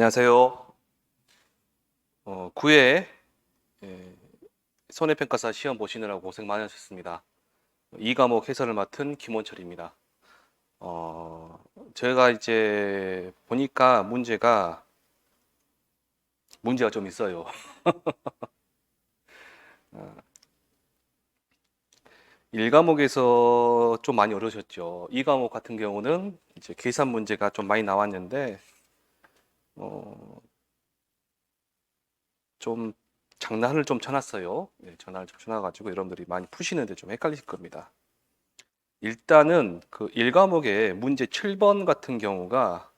안녕하세요. 9회 손해평가사 시험 보시느라고 고생 많으셨습니다. 이 과목 해설을 맡은 김원철입니다. 제가 이제 보니까 문제가 좀 있어요. 1과목에서 좀 많이 어려우셨죠. 2과목 같은 경우는 이제 계산 문제가 좀 많이 나왔는데 좀 장난을 좀 쳐놨어요. 장난을 좀 쳐놔가지고 여러분들이 많이 푸시는데 좀 헷갈리실 겁니다. 일단은 그 1과목의 문제 7번 같은 경우가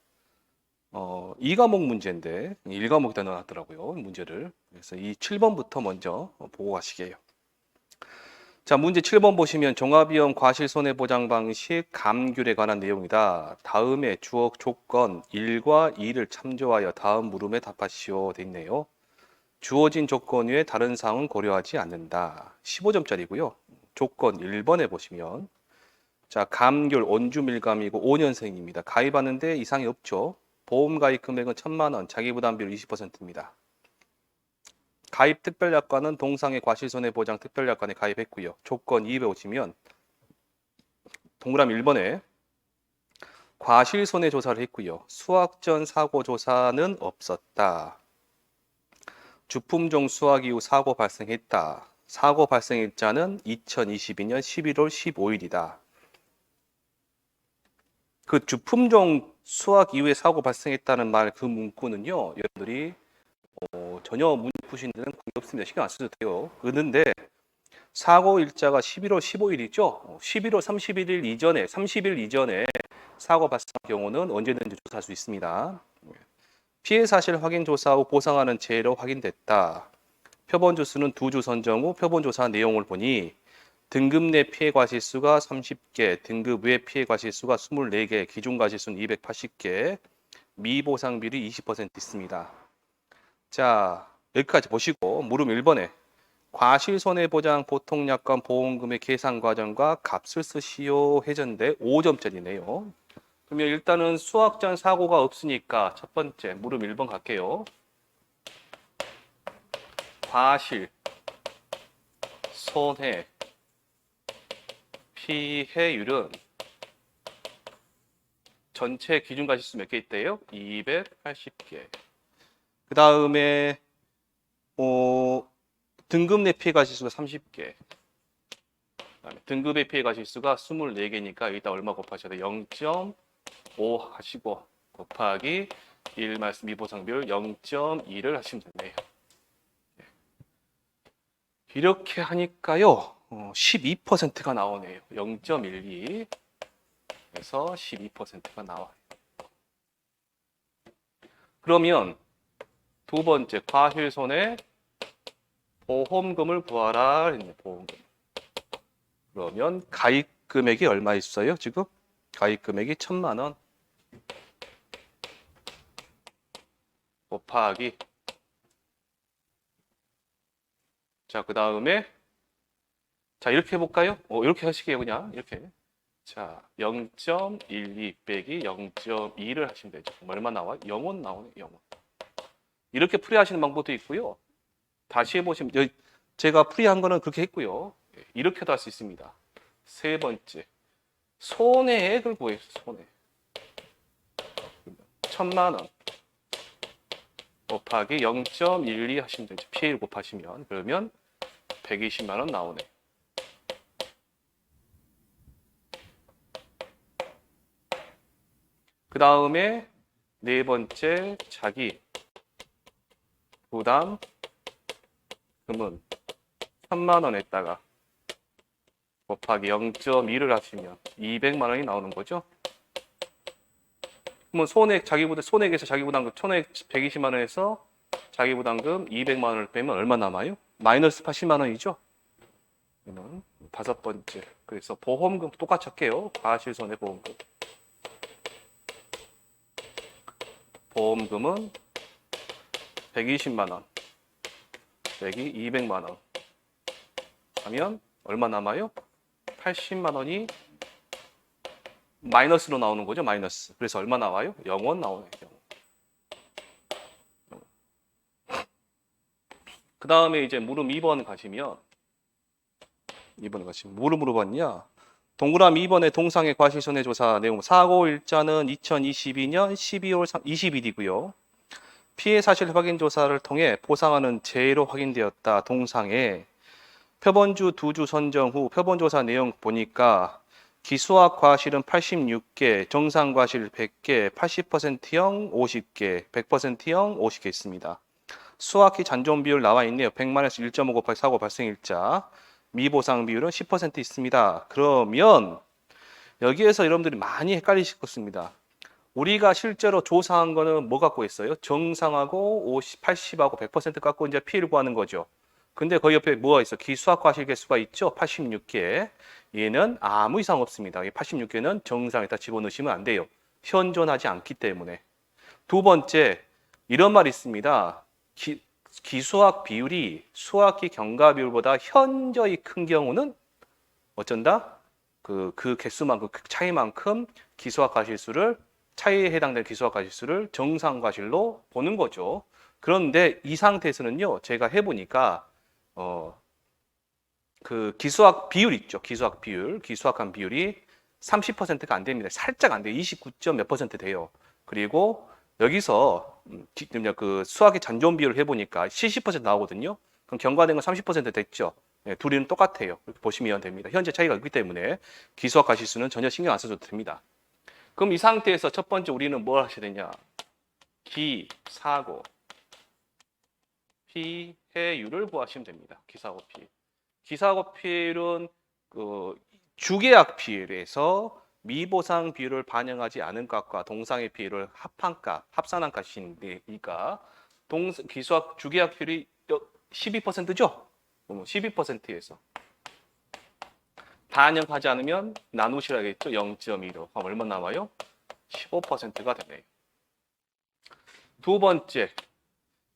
2과목 문제인데 1과목에다 넣어놨더라고요, 문제를. 그래서 이 7번부터 먼저 보고 가시게요. 자, 문제 7번 보시면 종합위험 과실손해보장 방식 감귤에 관한 내용이다. 다음에 주어 조건 1과 2를 참조하여 다음 물음에 답하시오 돼 있네요. 주어진 조건 외에 다른 사항은 고려하지 않는다. 15점짜리고요. 조건 1번에 보시면 자, 감귤 온주밀감이고 5년생입니다. 가입하는데 이상이 없죠. 보험 가입 금액은 1,000만 원, 자기부담 비율 20%입니다. 가입 특별약관은 동상의 과실손해보장 특별약관에 가입했고요. 조건 2에 오시면 동그라미 1번에 과실손해조사를 했고요. 수확 전 사고조사는 없었다. 주품종 수확 이후 사고 발생했다. 사고 발생 일자는 2022년 11월 15일이다. 그 주품종 수확 이후에 사고 발생했다는 말 그 문구는요, 여러분들이 전혀 문제 푸시는 데는 관계 없습니다. 신경 안 써도 돼요. 그런데 사고 일자가 11월 15일이죠. 11월 31일 이전에 30일 이전에 사고 발생한 경우는 언제든지 조사할 수 있습니다. 피해 사실 확인 조사 후 보상하는 제로 확인됐다. 표본 주수는 2주 선정 후 표본 조사 내용을 보니 등급 내 피해 과실수가 30개, 등급 외 피해 과실수가 24개, 기준 과실수는 280개, 미보상 비율이 20% 있습니다. 자, 여기까지 보시고 물음 1번에 과실손해보장 보통약관 보험금의 계산 과정과 값을 쓰시오 해전대 5점짜리네요. 그러면 일단은 수확 전 사고가 없으니까 첫 번째 물음 1번 갈게요. 과실, 손해, 피해율은 전체 기준 과실수 몇 개 있대요? 280개. 그 다음에 등급 내 피해 과실수가 30개. 그다음에 등급의 피해 과실수가 24개니까 여기다 얼마 곱하셔야 돼? 0.5 하시고 곱하기 1 말씀 미보상 비율 0.2를 하시면 되네요. 이렇게 하니까요. 12%가 나오네요. 0.12 에서 12%가 나와요. 그러면 두 번째 과실손해 보험금을 구하라 했네. 보험금. 그러면 가입 금액이 얼마 있어요? 지금 가입 금액이 1,000만 원 곱하기 자, 그 다음에 자, 이렇게 해볼까요? 이렇게 하시게요, 그냥 이렇게. 자, 0.12 빼기 0.2를 하시면 되죠. 얼마 나와요? 0원 나오네, 0원. 이렇게 풀이하시는 방법도 있고요. 다시 해보시면 제가 풀이한 거는 그렇게 했고요. 이렇게도 할 수 있습니다. 세 번째, 손해액을 구해요. 손해. 1,000만 원 곱하기 0.12 하시면 되죠. 피해를 곱하시면 그러면 120만 원 나오네. 그 다음에 네 번째 자기 부담 금은 3만 원에다가 곱하기 0.2를 하시면 200만 원이 나오는 거죠. 그러면 손해액에서 자기부담금 손해액 120만 원에서 자기부담금 200만 원을 빼면 얼마 남아요? 마이너스 80만 원이죠. 그러면 다섯 번째. 그래서 보험금 똑같이 할게요. 과실손해보험금. 보험금은 120만 원 빼기 200만 원 하면 얼마 남아요? 80만 원이 마이너스로 나오는 거죠. 마이너스. 그래서 얼마 나와요? 0원 나오네요. 0원. 그 다음에 이제 물음 2번 가시면 뭐를 물어봤냐? 동그라미 2번의 동상의 과실손해조사 내용 사고일자는 2022년 12월 20일이고요. 피해 사실 확인 조사를 통해 보상하는 제의로 확인되었다. 동상에 표본주 2주 선정 후 표본조사 내용 보니까 기수학 과실은 86개, 정상 과실 100개, 80%형 50개, 100%형 50개 있습니다. 수학기 잔존 비율 나와 있네요. 100만에서 1.5 곱하기 사고 발생일자. 미보상 비율은 10% 있습니다. 그러면 여기에서 여러분들이 많이 헷갈리실 것입니다. 우리가 실제로 조사한 거는 뭐 갖고 있어요? 정상하고 50, 80하고 100% 갖고 이제 피해를 구하는 거죠. 근데 거기 옆에 뭐가 있어? 기수학 과실 개수가 있죠? 86개. 얘는 아무 이상 없습니다. 이 86개는 정상에다 집어넣으시면 안 돼요. 현존하지 않기 때문에. 두 번째, 이런 말이 있습니다. 기수학 비율이 수학기 경과 비율보다 현저히 큰 경우는 어쩐다? 그 개수만큼, 그 차이만큼 기수학 과실수를 차이에 해당되는 기수학 과실수를 정상 과실로 보는 거죠. 그런데 이 상태에서는요, 제가 해보니까 그 기수학 비율 있죠. 기수학 비율, 기수학한 비율이 30%가 안 됩니다. 살짝 안 돼요. 29점 몇 퍼센트 돼요. 그리고 여기서 그 수학의 잔존 비율을 해보니까 70% 나오거든요. 그럼 경과된 건 30% 됐죠. 네, 둘이는 똑같아요. 이렇게 보시면 됩니다. 현재 차이가 있기 때문에 기수학 과실수는 전혀 신경 안 써줘도 됩니다. 그럼 이 상태에서 첫 번째 우리는 뭘 하셔야 되냐? 기사고 피해율을 구하시면 됩니다. 기사고 피해. 기사고 피해율은 그 주계약 피해율에서 미보상 비율을 반영하지 않은 값과 동상의 피해율을 합한 값, 합산한 값이니까 기수학 주계약 비율이 12%죠? 12%에서 반영하지 않으면 나누시라겠죠? 0.2로. 그럼 얼마 남아요? 15%가 되네요. 두 번째,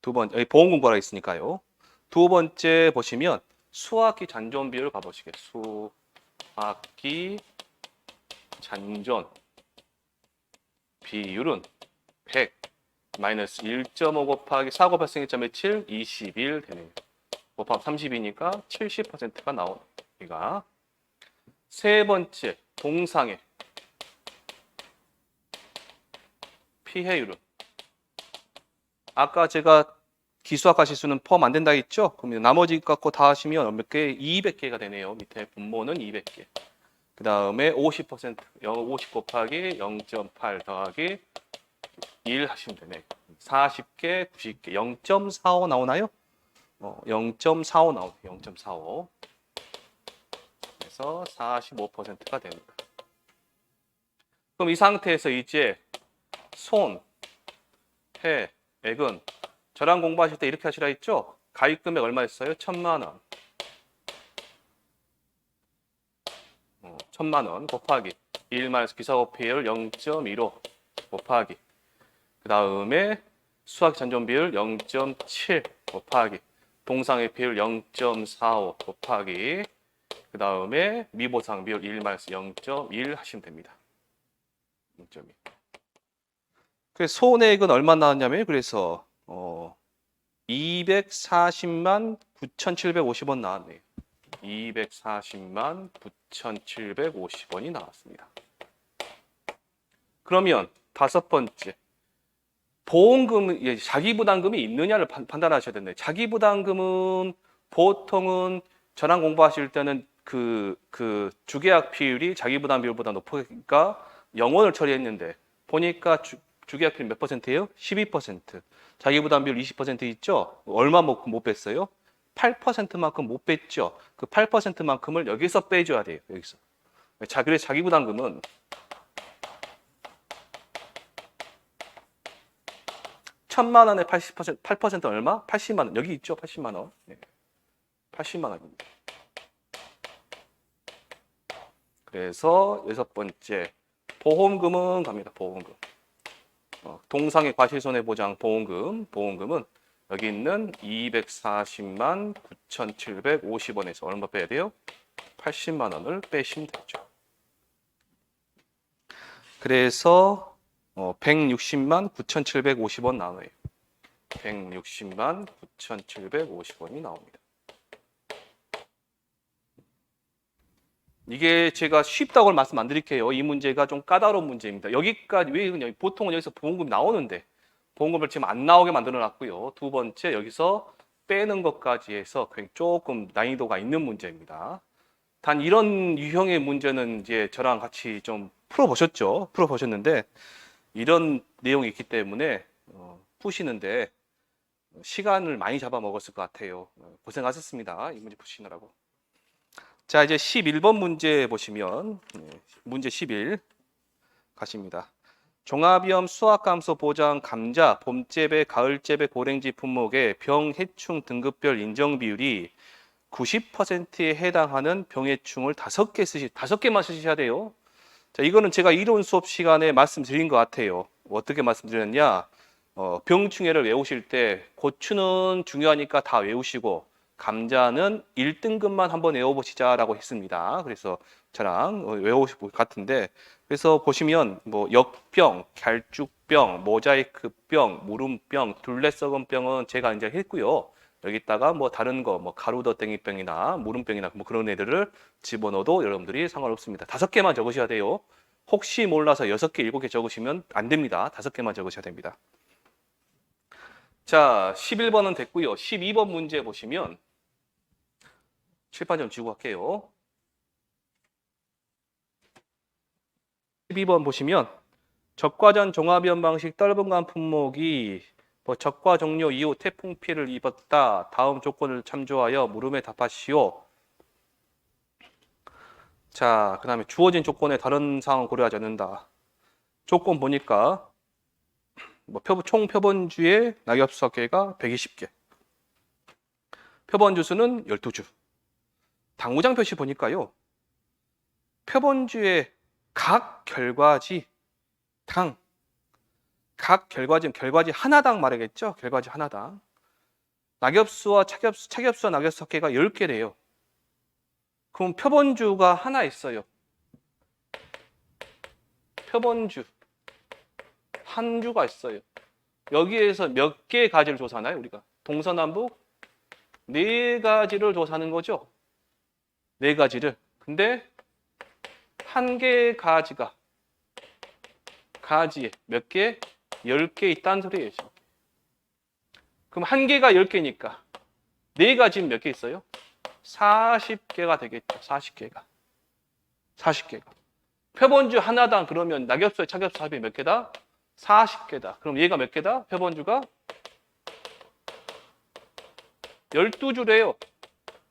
여기 보험 공부하라 있으니까요. 두 번째 보시면 수학기 잔존 비율 가보시겠어요. 수학기 잔존 비율은 100 마이너스 1.5 곱하기 사고 발생일자 며칠? 20일 되네요. 곱하기 30이니까 70%가 나오는 우리가. 세 번째, 동상의 피해율은 아까 제가 기수학 과실수는 포함 안 된다 했죠? 그럼 나머지 갖고 다 하시면 몇 개? 200개가 되네요. 밑에 분모는 200개. 그 다음에 50%, 50 곱하기 0.8 더하기 1 하시면 되네. 40개, 90개, 0.45 나오나요? 0.45 나오네요. 0.45. 그래서 45%가 됩니다. 그럼 이 상태에서 이제 손, 해, 액은 저랑 공부하실 때 이렇게 하시라 했죠? 가입 금액 얼마였어요? 1,000만 원. 1,000만 원 곱하기 1마이너스 기사고 피해율 0.15 곱하기 그 다음에 수학 잔존 비율 0.7 곱하기 동상의 비율 0.45 곱하기 그 다음에 미보상 비율 1-0.1 하시면 됩니다. 0.1. 그래서 손해액은 얼마 나왔냐면 그래서 240만 9,750원 나왔네요. 240만 9,750원이 나왔습니다. 그러면 다섯 번째 보험금, 자기부담금이 있느냐를 판단하셔야 된다. 자기부담금은 보통은 저랑 공부하실 때는 그 주계약 비율이 자기부담 비율보다 높으니까 0원을 처리했는데 보니까 주계약 비율 몇 퍼센트예요? 12%. 자기부담 비율 20% 있죠? 얼마 못 뺐어요? 8%만큼 못 뺐죠. 그 8%만큼을 여기서 빼줘야 돼요. 여기서. 그래서 자기부담금은 1,000만 원에 80%, 8% 얼마? 80만 원. 여기 있죠? 80만 원. 네. 80만 원입니다. 그래서 여섯 번째 보험금은 갑니다. 보험금. 동상의 과실손해보장 보험금은 여기 있는 240만 9,750원에서 얼마 빼야 돼요? 80만 원을 빼시면 되죠. 그래서 160만 9,750원 나와요. 160만 9,750원이 나옵니다. 이게 제가 쉽다고 말씀 안 드릴게요. 이 문제가 좀 까다로운 문제입니다. 여기까지 왜 그냥 보통은 여기서 보험금이 나오는데 보험금을 지금 안 나오게 만들어 놨고요. 두 번째 여기서 빼는 것까지 해서 조금 난이도가 있는 문제입니다. 단 이런 유형의 문제는 이제 저랑 같이 좀 풀어보셨죠? 풀어보셨는데 이런 내용이 있기 때문에 푸시는데 시간을 많이 잡아먹었을 것 같아요. 고생하셨습니다. 이 문제 푸시느라고. 자, 이제 11번 문제 보시면 문제 11 가십니다. 종합위험 수학감소 보장 감자, 봄재배, 가을재배, 고랭지 품목의 병, 해충 등급별 인정 비율이 90%에 해당하는 병해충을 5개만 쓰셔야 돼요. 자, 이거는 제가 이론 수업 시간에 말씀드린 것 같아요. 어떻게 말씀드렸냐? 병충해를 외우실 때 고추는 중요하니까 다 외우시고 감자는 1등급만 한번 외워보시자라고 했습니다. 그래서 저랑 외우실 것 같은데 그래서 보시면 뭐 역병, 결죽병, 모자이크병, 무름병, 둘레썩은병은 제가 이제 했고요. 여기다가 뭐 다른 거 뭐 가루더땡이병이나 무름병이나 뭐 그런 애들을 집어넣어도 여러분들이 상관없습니다. 5개만 적으셔야 돼요. 혹시 몰라서 6개, 7개 적으시면 안 됩니다. 5개만 적으셔야 됩니다. 자, 11번은 됐고요. 12번 문제 보시면 칠판 좀 지우고 갈게요. 12번 보시면 적과전 종합위험 방식 떨분간 품목이 적과 종료 이후 태풍 피해를 입었다. 다음 조건을 참조하여 물음에 답하시오. 자, 그 다음에 주어진 조건에 다른 사항은 고려하지 않는다. 조건 보니까 총 표본주의 낙엽수 개가 120개. 표본주 수는 12주. 당구장 표시 보니까요. 표본주의 각 결과지 각 결과지 하나당 말이겠죠. 결과지 하나당. 낙엽수와 착엽수와 낙엽수 합계가 10개래요. 그럼 표본주가 하나 있어요. 표본주 한 주가 있어요. 여기에서 몇 개의 가지를 조사하나요? 우리가 동서남북 4가지를 조사하는 거죠. 4가지를. 근데 한 개의 가지에 몇 개? 10개 있다는 소리예요. 그럼 한 개가 10개니까 4가지는 몇 개 있어요? 40개가 되겠죠. 40개가. 표본주 하나당 그러면 낙엽수와 착엽수 합이 몇 개다? 40개다. 그럼 얘가 몇 개다? 표본주가 12주래요.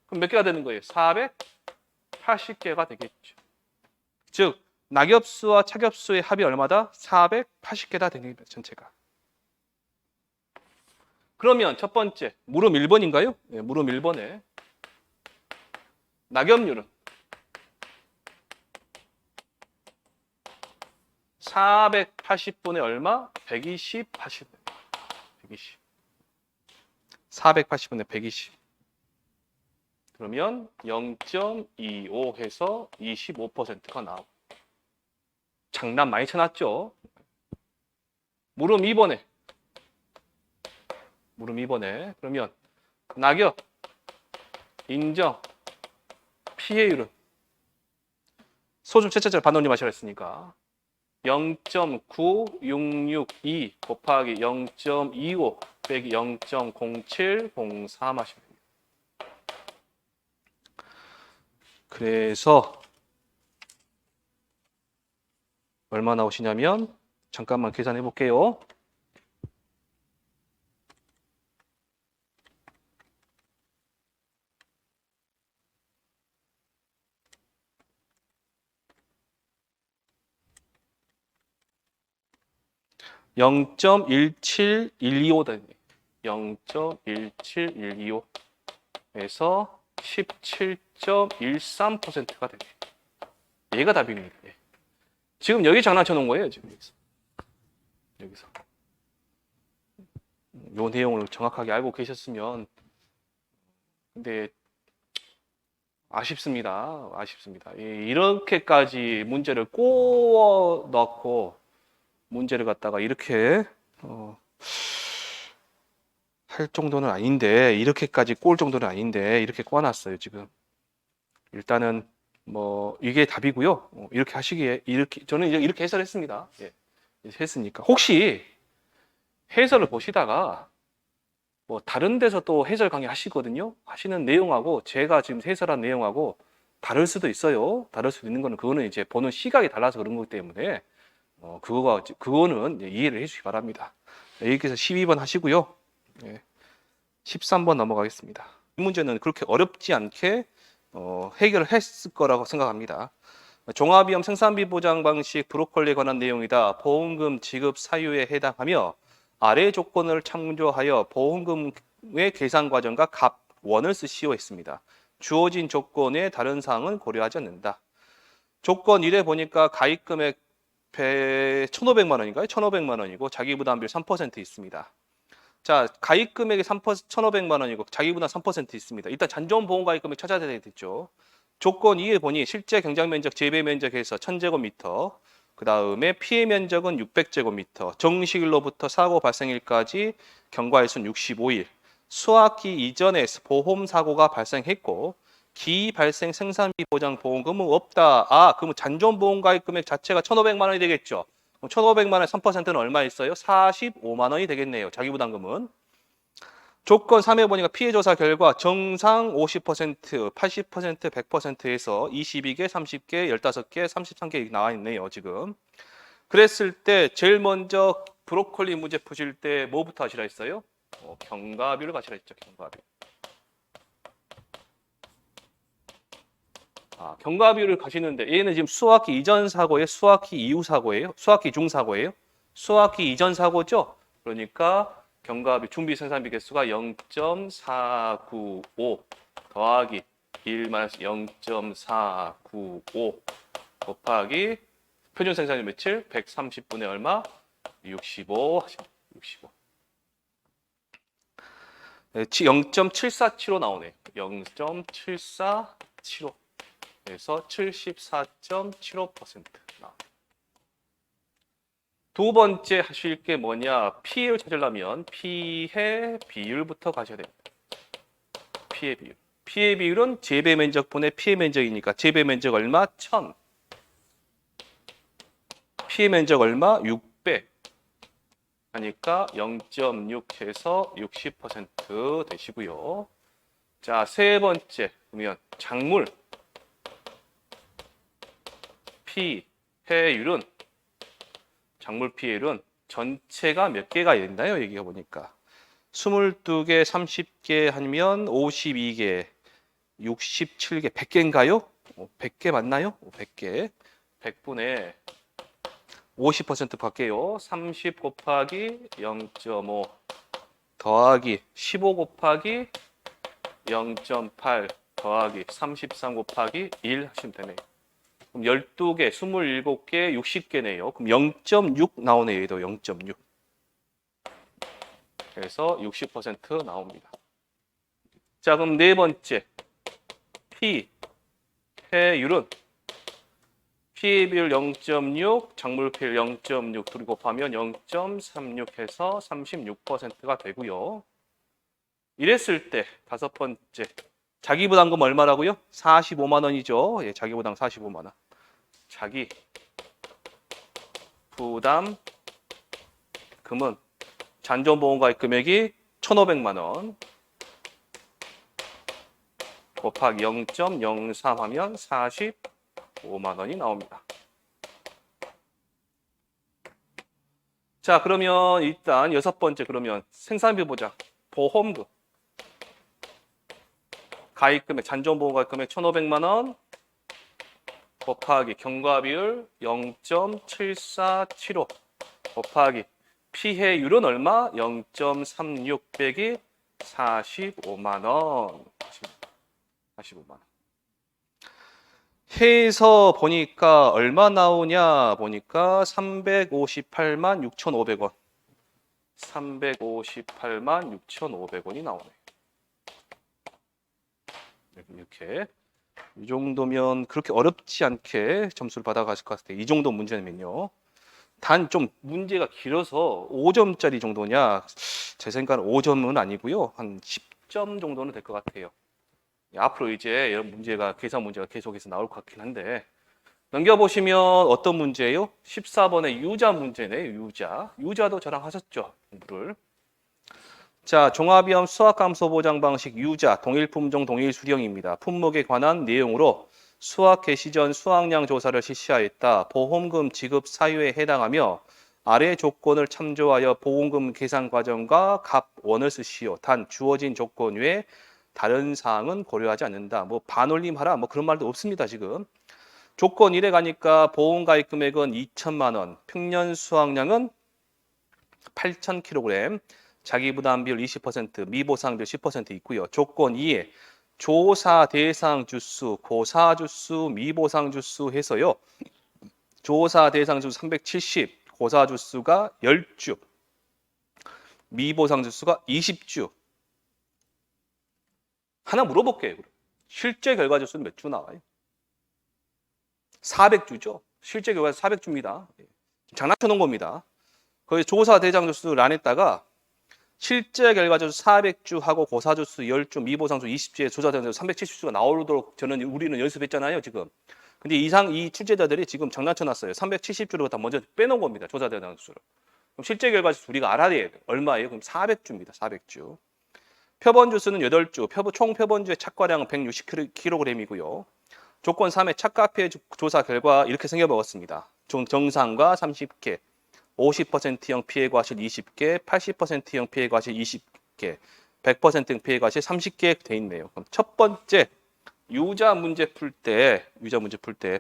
그럼 몇 개가 되는 거예요? 480개가 되겠죠. 즉 낙엽수와 착엽수의 합이 얼마다? 480개다 되는 겁니다. 전체가. 그러면 첫 번째 물음 1번인가요? 네, 물음 1번에 낙엽률은 480분의 얼마? 120 하시면 됩니다. 120. 480분의 120. 그러면 0.25 해서 25%가 나오고. 장난 많이 쳐놨죠? 물음 2번에. 그러면 낙엽, 인정, 피해율은 소중 채채절 반올림 하시라 했으니까 0.9662 곱하기 0.25 빼기 0.0703 하시면 됩니다. 그래서 얼마 나오시냐면 잠깐만 계산해 볼게요. (0.17125) 0.17125에서 17.13%가 됩니다. 얘가 답입니다. 지금 여기 장난쳐 놓은 거예요. 지금 여기서. 요 내용을 정확하게 알고 계셨으면 근데 아쉽습니다. 이렇게까지 문제를 꼬아 넣고 문제를 갖다가 이렇게 할 정도는 아닌데 이렇게까지 꼴 정도는 아닌데 이렇게 꽈놨어요 지금. 일단은 뭐 이게 답이고요. 이렇게 하시기에 이렇게 저는 이제 이렇게 해설했습니다. 예, 했으니까 혹시 해설을 보시다가 뭐 다른 데서 또 해설 강의 하시거든요. 하시는 내용하고 제가 지금 해설한 내용하고 다를 수도 있어요. 다를 수도 있는 거는 그거는 이제 보는 시각이 달라서 그런 거기 때문에 그거는 이해를 해주시기 바랍니다. 여기서 12번 하시고요. 예, 13번 넘어가겠습니다. 이 문제는 그렇게 어렵지 않게 해결을 했을 거라고 생각합니다. 종합위험 생산비 보장 방식 브로콜리에 관한 내용이다. 보험금 지급 사유에 해당하며 아래 조건을 참조하여 보험금의 계산 과정과 값, 원을 쓰시오 했습니다. 주어진 조건의 다른 사항은 고려하지 않는다. 조건 1에 보니까 가입 금액 1,500만 원인가요? 1,500만 원이고 자기부담비 3% 있습니다. 자, 가입 금액이 1,500만 원이고 자기부담 3% 있습니다. 일단 잔존보험 가입 금액 찾아야 되겠죠. 조건 2에 보니 실제 경작 면적 재배 면적에서 1,000제곱미터, 그 다음에 피해 면적은 600제곱미터, 정식일로부터 사고 발생일까지 경과일수는 65일, 수학기 이전에 보험 사고가 발생했고 기 발생 생산비 보장 보험금은 없다. 그러면 잔존보험 가입 금액 자체가 1,500만 원이 되겠죠. 1,500만 원의 3%는 얼마 있어요? 45만 원이 되겠네요. 자기부담금은. 조건 3에 보니까 피해조사 결과 정상 50%, 80%, 100%에서 22개, 30개, 15개, 33개 나와 있네요. 지금. 그랬을 때 제일 먼저 브로콜리 문제 푸실 때 뭐부터 하시라 했어요? 경과비를 가시라 했죠. 경과비. 경과비를 가시는데 얘는 지금 수학기 이전 사고예요? 수학기 이후 사고예요? 수학기 중 사고예요? 수학기 이전 사고죠? 그러니까 경과비 준비 생산비 개수가 0.495 더하기 1-0.495 곱하기 표준 생산율 며칠? 130분의 얼마? 65 65 0.7475 나오네. 0.7475 그래서 74.75% 나옵니다. 두 번째 하실 게 뭐냐? 피해를 찾으려면 피해 비율부터 가셔야 됩니다. 피해 비율. 피해 비율은 재배 면적분의 피해 면적이니까 재배 면적 얼마? 1000. 피해 면적 얼마? 600. 하니까 0.6 해서 60% 되시고요. 자, 세 번째 보면 작물 피해율은 작물 피해율은 전체가 몇 개가 된다요? 여기가 보니까 22개, 30개 하면 52개, 67개, 100개인가요? 100개 맞나요? 100개. 100분의 50% 밖에요. 30 곱하기 0.5 더하기 15 곱하기 0.8 더하기 33 곱하기 1 하시면 되네요. 그럼 12개, 27개, 60개네요. 그럼 0.6 나오네요. 얘도 0.6. 그래서 60% 나옵니다. 자, 그럼 네 번째. 피해율은 피해 비율 0.6, 작물 피해율 0.6 둘이 곱하면 0.36 해서 36%가 되고요. 이랬을 때 다섯 번째. 자기부담금 얼마라고요? 45만 원이죠. 예, 자기부담 45만 원. 자기 부담금은 잔존보험가입 금액이 1,500만 원 곱하기 0.03 하면 45만 원이 나옵니다. 자, 그러면 일단 여섯 번째 그러면 생산비 보장 보험금 가입금액 잔존보험가입 금액 1,500만 원 곱하기 경과비율 0.7475 곱하기 피해율은 얼마? 0.36 빼기 45만 원. 45만 원. 해서 보니까 얼마 나오냐 보니까 358만 6,500원. 358만 6,500원이 나오네. 이렇게. 이 정도면 그렇게 어렵지 않게 점수를 받아가실 것 같아요. 이 정도 문제면요. 단 좀 문제가 길어서 5점짜리 정도냐? 제 생각은 5점은 아니고요. 한 10점 정도는 될 것 같아요. 앞으로 이제 이런 문제가 계산 문제가 계속해서 나올 것 같긴 한데 넘겨보시면 어떤 문제예요? 14번의 유자 문제네요. 유자. 유자도 저랑 하셨죠? 공부를. 자, 종합위험 수학함수 보장 방식 유자, 동일 품종 동일 수령입니다. 품목에 관한 내용으로 수학 개시 전 수확량 조사를 실시하였다. 보험금 지급 사유에 해당하며 아래 조건을 참조하여 보험금 계산 과정과 값 원을 쓰시오. 단 주어진 조건 외에 다른 사항은 고려하지 않는다. 뭐 반올림하라 뭐 그런 말도 없습니다. 지금. 조건 1에 가니까 보험 가입 금액은 2천만 원, 평년 수확량은 8,000kg, 자기 부담 비율 20%, 미보상 비율 10% 있고요. 조건 2에 조사 대상 주수, 고사 주수, 미보상 주수 해서요. 조사 대상 주수 370, 고사 주수가 10주, 미보상 주수가 20주. 하나 물어볼게요. 실제 결과 주수는 몇 주 나와요? 400주죠. 실제 결과 400주입니다. 장난쳐 놓은 겁니다. 거기 조사 대상 주수를 안 했다가 실제 결과 주수 400주 하고 고사 주수 10주, 미보상수 20주에 조사 대상 주수 370주가 나오도록 우리는 연습했잖아요, 지금. 근데 이 출제자들이 지금 장난쳐 놨어요. 370주를 다 먼저 빼놓은 겁니다. 조사 대상 주수를. 그럼 실제 결과 주수 우리가 알아야 돼요. 얼마예요? 그럼 400주입니다. 400주. 표본 주수는 8주, 총 표본주의 착과량은 160kg이고요. 조건 3의 착과폐 조사 결과 이렇게 생겨먹었습니다. 정상과 30개, 50%형 피해 과실 20개, 80%형 피해 과실 20개, 100% 피해 과실 30개 돼 있네요. 그럼 첫 번째 유자 문제 풀 때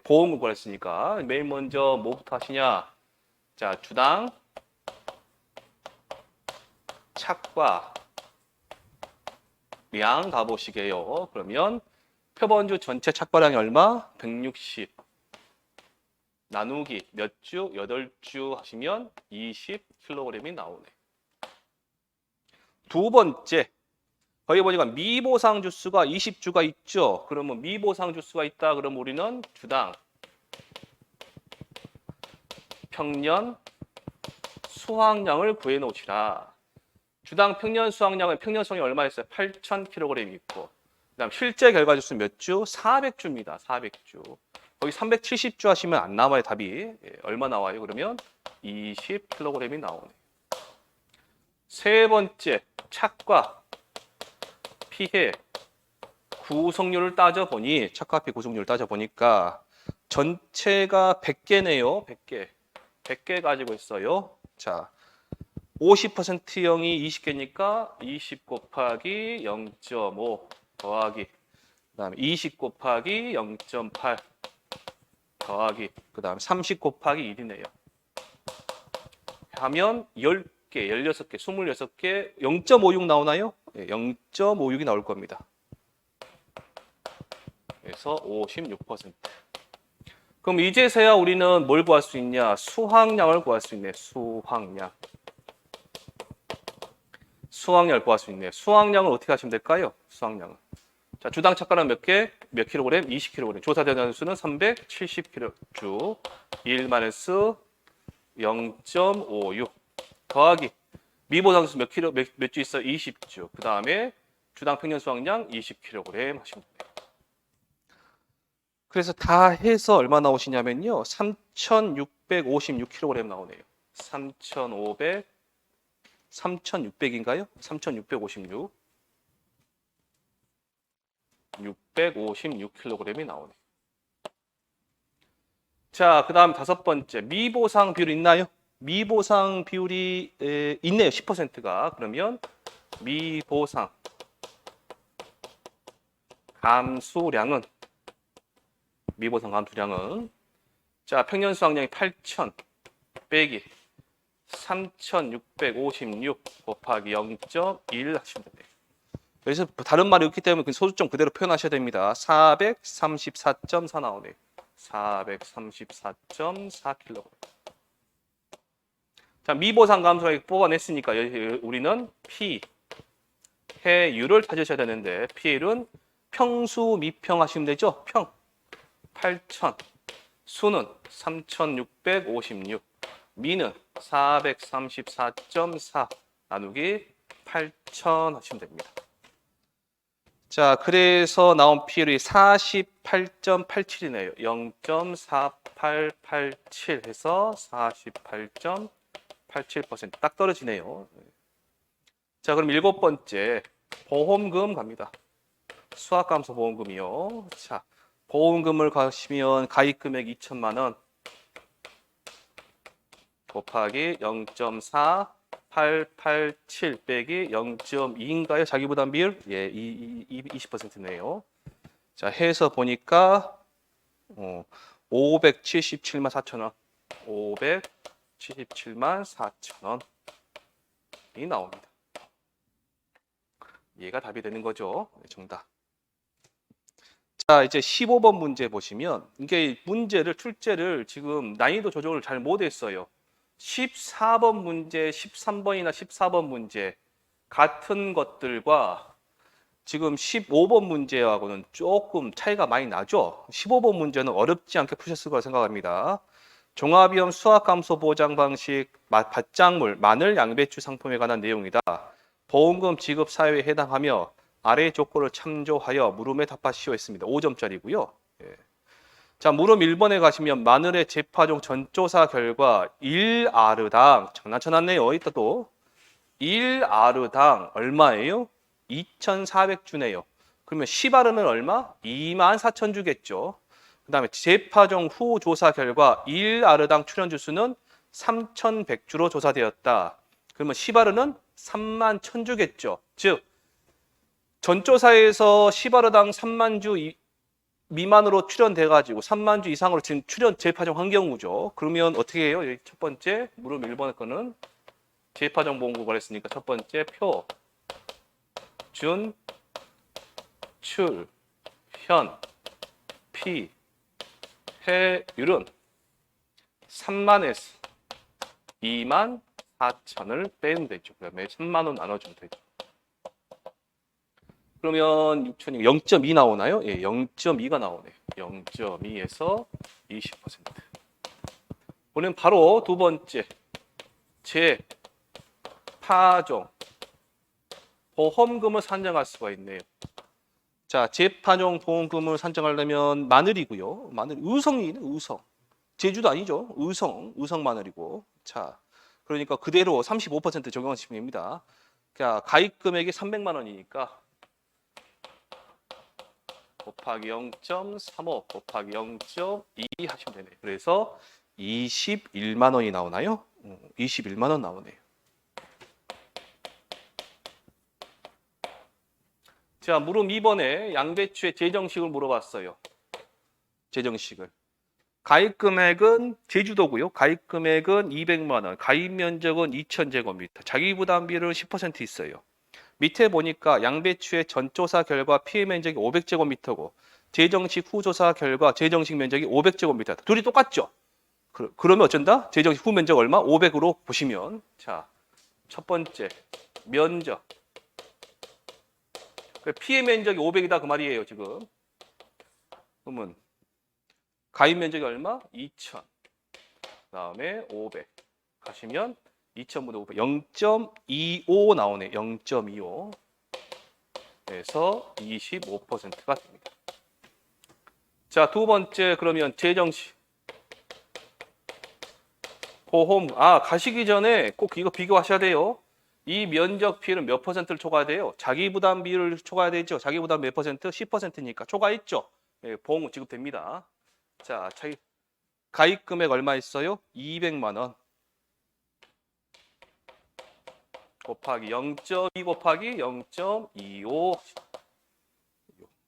보험금 구했으니까 맨 먼저 뭐부터 하시냐? 자, 주당 착과 량 가보시게요. 그러면 표본주 전체 착과량이 얼마? 160 나누기 몇 주? 8주 하시면 20kg이 나오네. 두 번째, 거기 보니까 미보상 주수가 20주가 있죠. 그러면 미보상 주수가 있다. 그러면 우리는 주당 평년 수확량을 구해 놓으시라. 주당 평년 수확량은 평년 수확량이 얼마였어요? 8,000kg 있고. 그다음 실제 결과 주수 몇 주? 400주입니다. 400주. 거기 370주 하시면 안 나와요, 답이. 얼마 나와요? 그러면 20kg이 나오네. 세 번째, 착과 피해 구성률을 따져보니, 착과 피해 구성률을 따져보니까 전체가 100개네요. 100개. 100개 가지고 있어요. 자, 50%형이 20개니까 20 곱하기 0.5 더하기 그다음에 20 곱하기 0.8 더하기 그다음에 30 곱하기 1이네요. 하면 10개, 16개, 26개 0.56 나오나요? 네, 0.56이 나올 겁니다. 그래서 56%. 그럼 이제서야 우리는 뭘 구할 수 있냐? 수확량을 구할 수 있네. 수확량. 수확량을 구할 수 있네. 수확량을 어떻게 하시면 될까요? 수확량은. 자, 주당 착과는 몇 개? 몇 킬로그램? 20kg. 조사되는 수는 370kg. 1-0.56 더하기 미보상수 몇 주 있어? 20주. 그 다음에 주당 평년 수확량 20kg 하시면 돼요. 그래서 다 해서 얼마 나오시냐면요. 3,656kg 나오네요. 3,600인가요? 3,656. 656kg이 나오네. 자, 그 다음 다섯 번째. 미보상 비율 있나요? 미보상 비율이 있네요. 10%가. 그러면 미보상 감수량은 자, 평년 수확량이 8,000 빼기 3,656 곱하기 0.1 하시면 됩니다. 그래서 다른 말이 없기 때문에 그 소수점 그대로 표현하셔야 됩니다. 434.4 나오네요. 434.4kg. 자, 미보상 감소액 뽑아냈으니까 우리는 피해율을 찾으셔야 되는데 피해율은 평수 미평 하시면 되죠. 평 8,000 수는 3,656 미는 434.4 나누기 8,000 하시면 됩니다. 자, 그래서 나온 비율이 48.87이네요. 0.4887 해서 48.87% 딱 떨어지네요. 자, 그럼 일곱 번째 보험금 갑니다. 수학감소 보험금이요. 자, 보험금을 가시면 가입 금액 2천만 원 곱하기 0.4887 빼기 0.2인가요? 자기부담 비율? 예, 20%네요. 자, 해서 보니까 577만 4천 원. 577만 4천 원이 나옵니다. 얘가 답이 되는 거죠. 네, 정답. 자, 이제 15번 문제 보시면 이게 출제를 지금 난이도 조정을 잘 못했어요. 14번 문제, 13번이나 14번 문제 같은 것들과 지금 15번 문제하고는 조금 차이가 많이 나죠. 15번 문제는 어렵지 않게 푸셨을 거라 생각합니다. 종합위험 수학감소 보장 방식, 밭작물, 마늘, 양배추 상품에 관한 내용이다. 보험금 지급 사유에 해당하며 아래 조건을 참조하여 물음에 답하시오 했습니다. 5점짜리고요. 예. 자, 물음 1번에 가시면 마늘의 재파종 전조사 결과 1아르당 장난쳐놨네요. 이따 또 1아르당 얼마예요? 2,400주네요. 그러면 10아르는 얼마? 24,000주겠죠. 그 다음에 재파종 후 조사 결과 1아르당 출연주 수는 3,100주로 조사되었다. 그러면 10아르는 31,000주겠죠. 즉 전조사에서 10아르당 3만 주 미만으로 출연돼가지고 3만 주 이상으로 지금 재파종 한 경우죠. 그러면 어떻게 해요? 여기 첫 번째 물음 1번의 거는 재파종 보험금을 했으니까 첫 번째 표, 준, 출, 현, 피, 해율은 3만에서 2만 4천을 빼면 되죠. 그다음에 3만 원 나눠주면 되죠. 그러면 6천이 0.2 나오나요? 예, 0.2가 나오네요. 0.2에서 20%. 오늘 바로 두 번째 재파종 보험금을 산정할 수가 있네요. 자, 재파종 보험금을 산정하려면 마늘이고요. 마늘 의성이네, 의성. 제주도 아니죠. 의성 마늘이고. 자, 그러니까 그대로 35% 적용하시면 됩니다. 자, 가입 금액이 300만 원이니까 곱하기 0.35 곱하기 0.2 하시면 되네요. 그래서 21만 원이 나오나요? 21만 원 나오네요. 자, 물음 2번에 양배추의 재정식을 물어봤어요. 재정식을. 가입 금액은 제주도고요. 가입 금액은 200만 원, 가입 면적은 2,000제곱미터, 자기 부담 비율은 10% 있어요. 밑에 보니까 양배추의 전조사 결과 피해 면적이 500제곱미터고 재정식 후 조사 결과 재정식 면적이 500제곱미터. 둘이 똑같죠? 그러면 어쩐다? 재정식 후 면적 얼마? 500으로 보시면 자, 첫 번째 면적. 피해 면적이 500이다 그 말이에요, 지금. 그러면 가입 면적이 얼마? 2,000. 그다음에 500. 가시면 2,000분의 500. 0.25 나오네. 0.25. 그래서 25%가 됩니다. 자, 두 번째 그러면 재정식. 보험. 가시기 전에 꼭 이거 비교하셔야 돼요. 이 면적 비율은 몇 퍼센트를 초과해야 돼요? 자기 부담 비율을 초과해야 되죠. 자기 부담 몇 퍼센트? 10%니까 초과했죠. 예, 보험 지급됩니다. 자, 가입 금액 얼마 있어요? 200만 원. 곱하기 0.2 곱하기 0.25.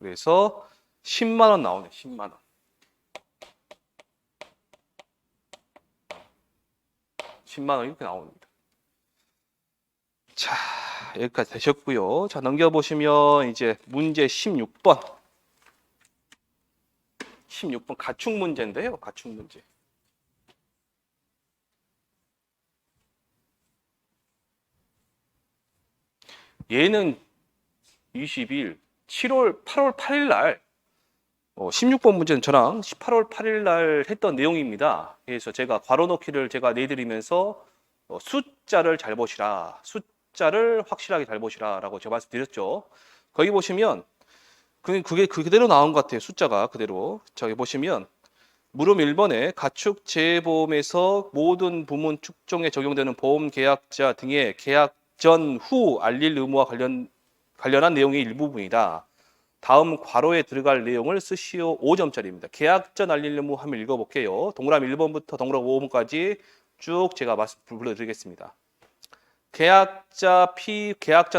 그래서 10만 원 나오네. 10만 원. 10만 원 이렇게 나옵니다. 자, 여기까지 되셨고요. 자, 넘겨보시면 이제 문제 16번. 16번 가축 문제인데요. 가축 문제. 얘는 20일, 8월 8일 날 16번 문제는 저랑 18월 8일 날 했던 내용입니다. 그래서 제가 괄호 넣기를 제가 내드리면서 숫자를 잘 보시라. 숫자를 확실하게 잘 보시라라고 제가 말씀드렸죠. 거기 보시면 그게 그대로 나온 것 같아요. 숫자가 그대로. 저기 보시면 물음 1번에 가축 재보험에서 모든 부문 축종에 적용되는 보험 계약자 등의 계약 전 후 알릴 의무와 관련한 내용의 일부분이다. 다음 괄호에 들어갈 내용을 쓰시오. 5점짜리입니다. 계약 전 알릴 의무 한번 읽어볼게요. 동그라미 1번부터 동그라미 5번까지 쭉 제가 말씀 불러드리겠습니다. 계약자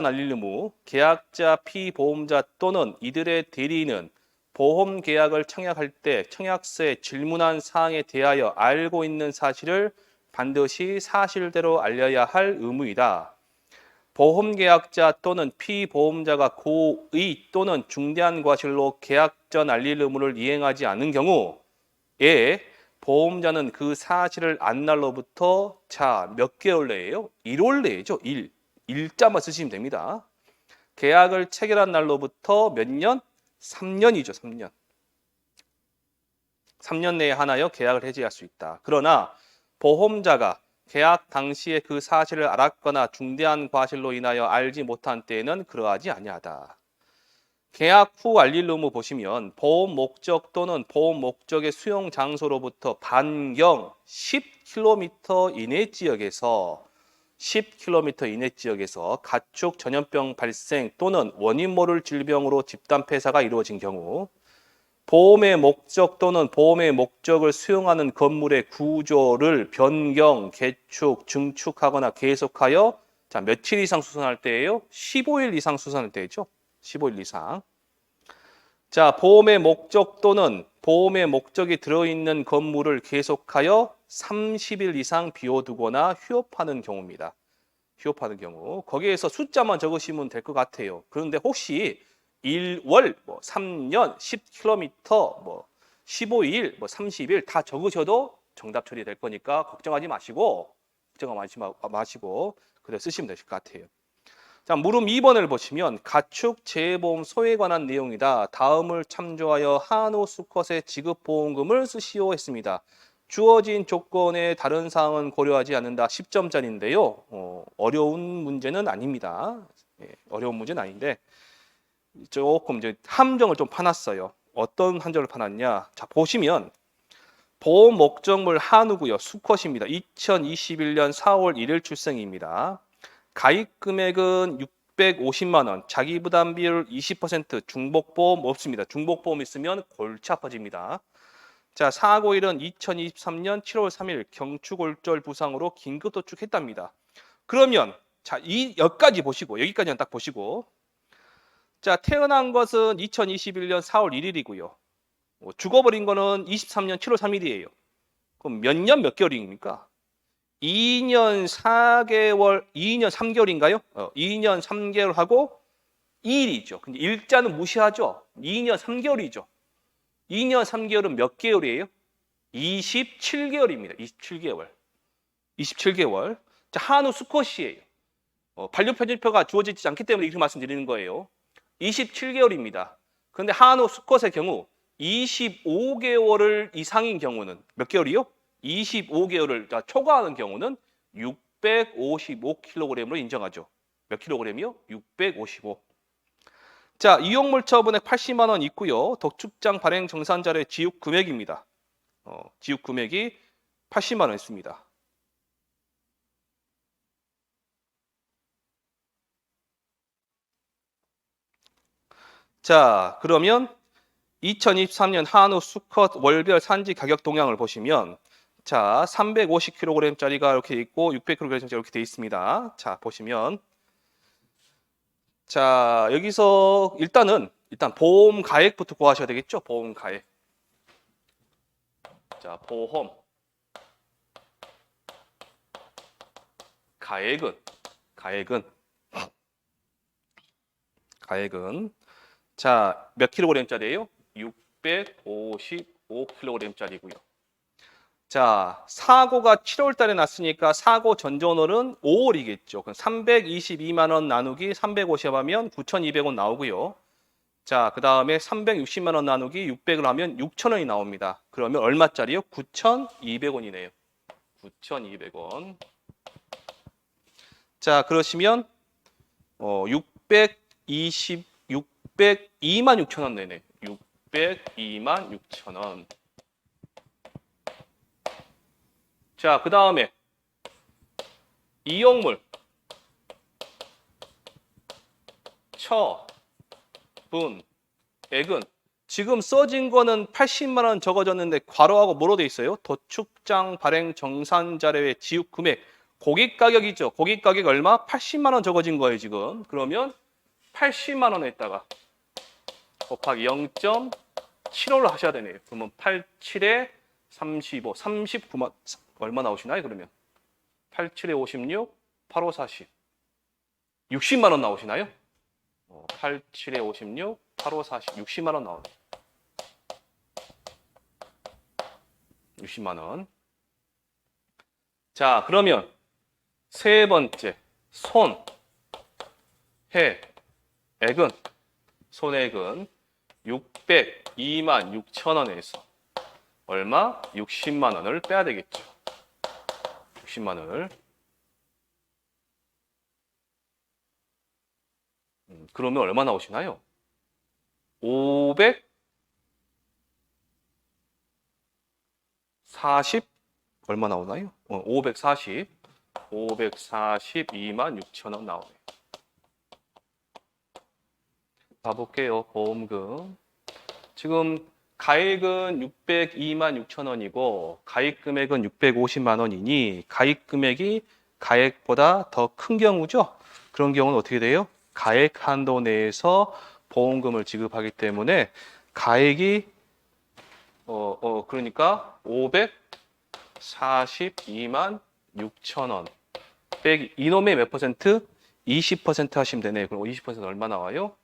알릴 의무, 계약자 피보험자 또는 이들의 대리인은 보험 계약을 청약할 때 청약서에 질문한 사항에 대하여 알고 있는 사실을 반드시 사실대로 알려야 할 의무이다. 보험계약자 또는 피보험자가 고의 또는 중대한 과실로 계약 전 알릴 의무를 이행하지 않은 경우에 보험자는 그 사실을 안 날로부터 몇 개월 내에요? 1월 내죠. 일자만 쓰시면 됩니다. 계약을 체결한 날로부터 몇 년? 3년이죠. 3년. 3년 내에 하나여 계약을 해지할 수 있다. 그러나 보험자가 계약 당시에 그 사실을 알았거나 중대한 과실로 인하여 알지 못한 때에는 그러하지 아니하다. 계약 후 알릴 의무 보시면 보험 목적 또는 보험 목적의 수용 장소로부터 반경 10km 이내 지역에서 10km 이내 지역에서 가축 전염병 발생 또는 원인 모를 질병으로 집단 폐사가 이루어진 경우 보험의 목적 또는 보험의 목적을 수용하는 건물의 구조를 변경, 개축, 증축하거나 계속하여 며칠 이상 수선할 때예요? 15일 이상 수선할 때죠. 15일 이상. 보험의 목적 또는 보험의 목적이 들어있는 건물을 계속하여 30일 이상 비워두거나 휴업하는 경우입니다. 휴업하는 경우. 거기에서 숫자만 적으시면 될 것 같아요. 그런데 혹시 1월, 3년, 10km, 15일, 30일 다 적으셔도 정답 처리될 거니까 걱정하지 마시고 그대로 쓰시면 되실 것 같아요. 자, 물음 2번을 보시면 가축 재보험 소에 관한 내용이다. 다음을 참조하여 한우 수컷의 지급 보험금을 쓰시오 했습니다. 주어진 조건의 다른 사항은 고려하지 않는다. 10점짜리인데요. 어려운 문제는 아닙니다. 어려운 문제는 아닌데 조금 이제 함정을 좀 파놨어요. 어떤 함정을 파놨냐? 자, 보시면 보험 목적물 한우고요. 수컷입니다. 2021년 4월 1일 출생입니다. 가입 금액은 650만 원, 자기 부담 비율 20%, 중복보험 없습니다. 중복보험 있으면 골치 아파집니다. 자, 사고일은 2023년 7월 3일 경추골절 부상으로 긴급 도축했답니다. 그러면 자, 여기까지 보시고 여기까지는 딱 보시고 자, 태어난 것은 2021년 4월 1일이고요. 죽어버린 거는 23년 7월 3일이에요. 그럼 몇 년 몇 개월입니까? 2년 4개월, 2년 3개월인가요? 2년 3개월하고 2일이죠. 근데 일자는 무시하죠. 2년 3개월이죠. 2년 3개월은 몇 개월이에요? 27개월입니다. 27개월. 27개월. 자, 한우 수컷이에요. 반려편집표가 주어지지 않기 때문에 이렇게 말씀드리는 거예요. 27개월입니다. 그런데 한우 수컷의 경우 25개월을 이상인 경우는 몇 개월이요? 25개월을 초과하는 경우는 655kg으로 인정하죠. 몇 킬로그램이요? 655. 자, 이용물 처분액 80만 원 있고요. 독축장 발행 정산자료의 지육 금액입니다. 지육 금액이 80만 원 있습니다. 자, 그러면 2023년 한우 수컷 월별 산지 가격 동향을 보시면 자, 350kg짜리가 이렇게 있고 600kg짜리 이렇게 돼 있습니다. 자, 보시면 자, 여기서 일단 보험 가액부터 구하셔야 되겠죠? 보험 가액. 자, 보험 가액은 자, 몇 킬로그램짜리예요? 655kg짜리고요. 자, 사고가 7월 달에 났으니까 사고 전전월은 5월이겠죠. 그럼 322만 원 나누기 350 하면 9,200원 나오고요. 자, 그 다음에 360만 원 나누기 600을 하면 6,000원이 나옵니다. 그러면 얼마짜리요? 9,200원이네요. 9,200원. 자, 그러시면 602만 6천 원 내네. 602만 6천 원. 자, 그 다음에 이용물 분, 액은 지금 써진 거는 80만 원 적어졌는데 괄호하고 뭐로 돼 있어요? 도축장 발행 정산 자료의 지급 금액. 고객 가격이죠. 고객 가격 얼마? 80만 원 적어진 거예요, 지금. 그러면 80만 원에다가 곱하기 0.75를 하셔야 되네요. 그러면 87에 35, 39만 얼마 나오시나요, 그러면? 87에 56, 85, 40. 60만 원 나오시나요? 87에 56, 85, 40, 60만 원 나오네. 60만 원. 자, 그러면 세 번째 손해액은 손해액은 602만 6천 원에서 얼마? 60만 원을 빼야 되겠죠. 60만 원을. 그러면 얼마 나오시나요? 540 얼마 나오나요? 542만 6천 원 나오네요. 봐볼게요. 보험금. 지금 가액은 602만 6천 원이고 가입 금액은 650만 원이니 가입 금액이 가액보다 더 큰 경우죠. 그런 경우는 어떻게 돼요? 가액 한도 내에서 보험금을 지급하기 때문에 가액이 그러니까 542만 6천 원 빼기 이놈의 몇 퍼센트? 20% 하시면 되네요. 그럼 20% 얼마 나와요?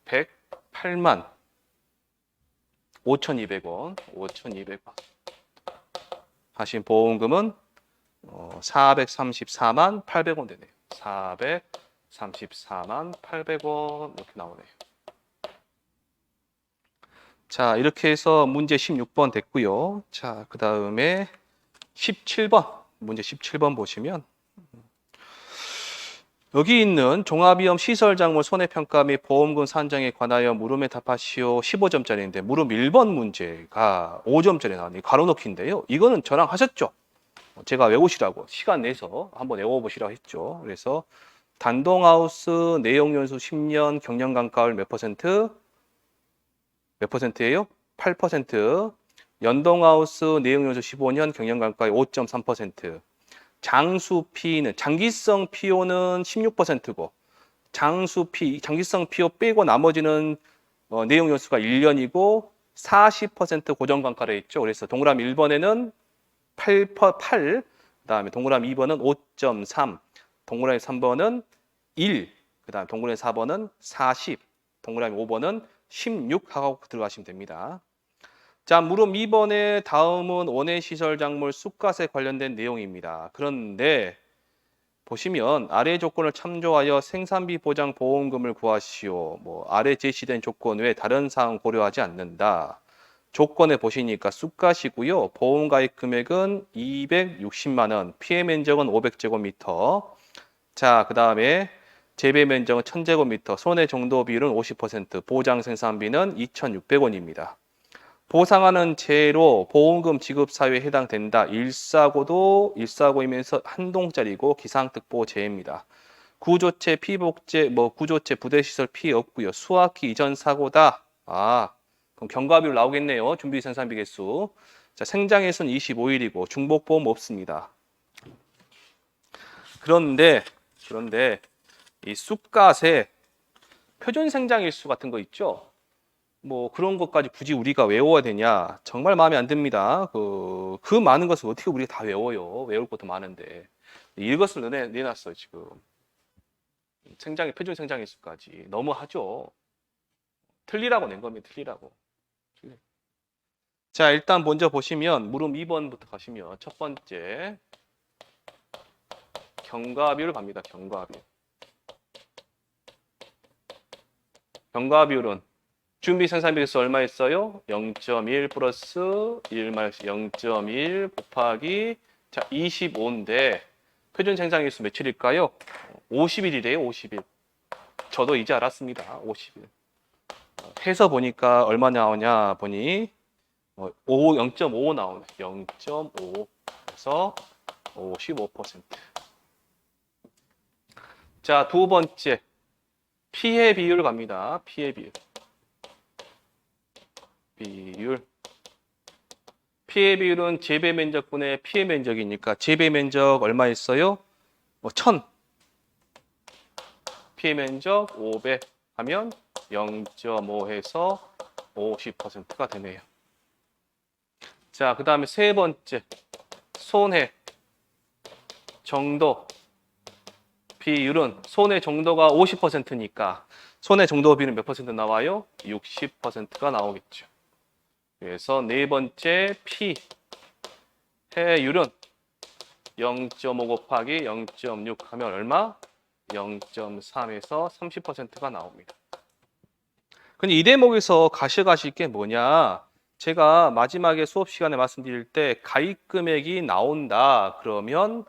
108만 5,200원. 5,200원. 하신 보험금은 434만 800원 되네요. 434만 800원 이렇게 나오네요. 자, 이렇게 해서 문제 16번 됐고요. 자, 그 다음에 17번. 문제 17번 보시면 여기 있는 종합위험 시설작물 손해평가 및 보험금 산정에 관하여 물음에 답하시오 15점짜리인데 물음 1번 문제가 5점짜리 나왔네요. 가로놓기인데요. 이거는 저랑 하셨죠? 제가 외우시라고 시간 내서 한번 외워보시라고 했죠. 그래서 단동하우스 내용연수 10년 경영감가율 몇 퍼센트? 몇 퍼센트예요? 8%. 연동하우스 내용연수 15년 경영감가율 5.3%. 장수피는 장기성 피오는 16%고 장기성 피오 빼고 나머지는 내용 연수가 1년이고 40% 고정관가를 했죠. 그래서 동그라미 1번에는 8, 그다음에 동그라미 2번은 5.3, 동그라미 3번은 1, 그다음에 동그라미 4번은 40, 동그라미 5번은 16 하고 들어가시면 됩니다. 자, 물음 2번의 다음은 원예시설작물 쑥갓에 관련된 내용입니다. 그런데 보시면 아래 조건을 참조하여 생산비 보장 보험금을 구하시오. 아래 제시된 조건 외에 다른 사항 고려하지 않는다. 조건에 보시니까 쑥갓이고요. 보험 가입 금액은 260만 원, 피해 면적은 500제곱미터. 자, 그다음에 재배 면적은 1000제곱미터, 손해 정도 비율은 50%, 보장 생산비는 2,600원입니다. 보상하는 재로 보험금 지급 사유에 해당된다. 1사고도 1사고이면서 한동짜리고 기상특보 재입니다. 구조체, 피복제, 구조체, 부대시설 피해 없고요. 수확기 이전 사고다. 그럼 경과비율 나오겠네요. 준비 생산비 개수. 자, 생장일수는 25일이고 중복보험 없습니다. 그런데 이 쑥갓에 표준 생장일수 같은 거 있죠? 그런 것까지 굳이 우리가 외워야 되냐? 정말 마음에 안 듭니다. 그 많은 것을 어떻게 우리가 다 외워요? 외울 것도 많은데. 이것을 내놨어요, 지금. 표준 생장일수까지. 너무하죠? 틀리라고 낸 겁니다, 틀리라고. 자, 일단 먼저 보시면, 물음 2번부터 가시면, 첫 번째. 경과비율 갑니다, 경과비율. 경과비율은 준비 생산 비율수 얼마 있어요? 0.1 플러스 1 마이너스 0.1 곱하기 자 25인데 표준 생산 일수 며칠일까요? 50일이래요. 50일. 저도 이제 알았습니다. 50일. 해서 보니까 얼마 나오냐 보니 0.5 나오네. 0.5. 그래서 55%. 자, 두 번째. 피해 비율 갑니다. 피해 비율. 피해 비율은 재배 면적분의 피해 면적이니까 재배 면적 얼마 있어요? 1000. 피해 면적 500 하면 0.5 해서 50%가 되네요. 자, 그 다음에 세 번째. 손해 정도 비율은 손해 정도가 50%니까 손해 정도 비율은 몇 퍼센트 나와요? 60%가 나오겠죠. 그래서 네 번째 피해율은 0.5 곱하기 0.6 하면 얼마? 0.3에서 30%가 나옵니다. 근데 이 대목에서 가셔가실 게 뭐냐? 제가 마지막에 수업 시간에 말씀드릴 때 가입 금액이 나온다. 그러면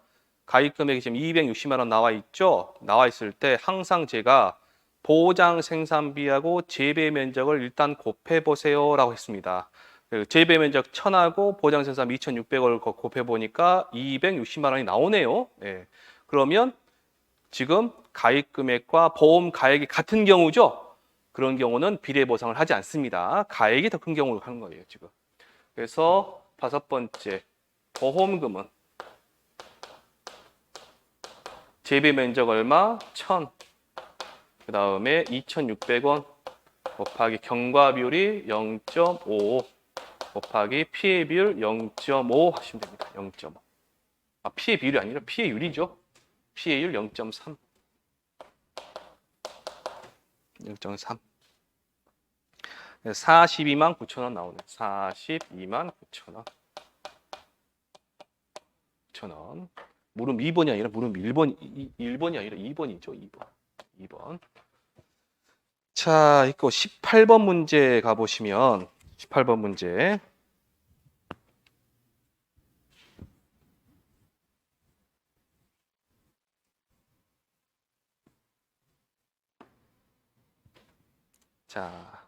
가입 금액이 지금 260만 원 나와 있죠? 나와 있을 때 항상 제가 보장 생산비하고 재배 면적을 일단 곱해 보세요라고 했습니다. 재배 면적 1000하고 보장 생산비 2600을 곱해 보니까 260만 원이 나오네요. 네. 그러면 지금 가입 금액과 보험 가액이 같은 경우죠? 그런 경우는 비례 보상을 하지 않습니다. 가액이 더 큰 경우로 하는 거예요, 지금. 그래서 다섯 번째, 보험금은 재배 면적 얼마? 1000. 그 다음에 2600원 곱하기 경과 비율이 0.5 곱하기 피해 비율 0.5 하시면 됩니다. 0.5. 피해 비율이 아니라 피해율이죠. 피해율 0.3. 0.3. 42만 9천 원 나오네. 42만 9천 원. 9천 원. 물음 2번이 아니라 물음 1번이 아니라 2번이죠. 2번. 자, 이거 18번 문제 가보시면 18번 문제. 자,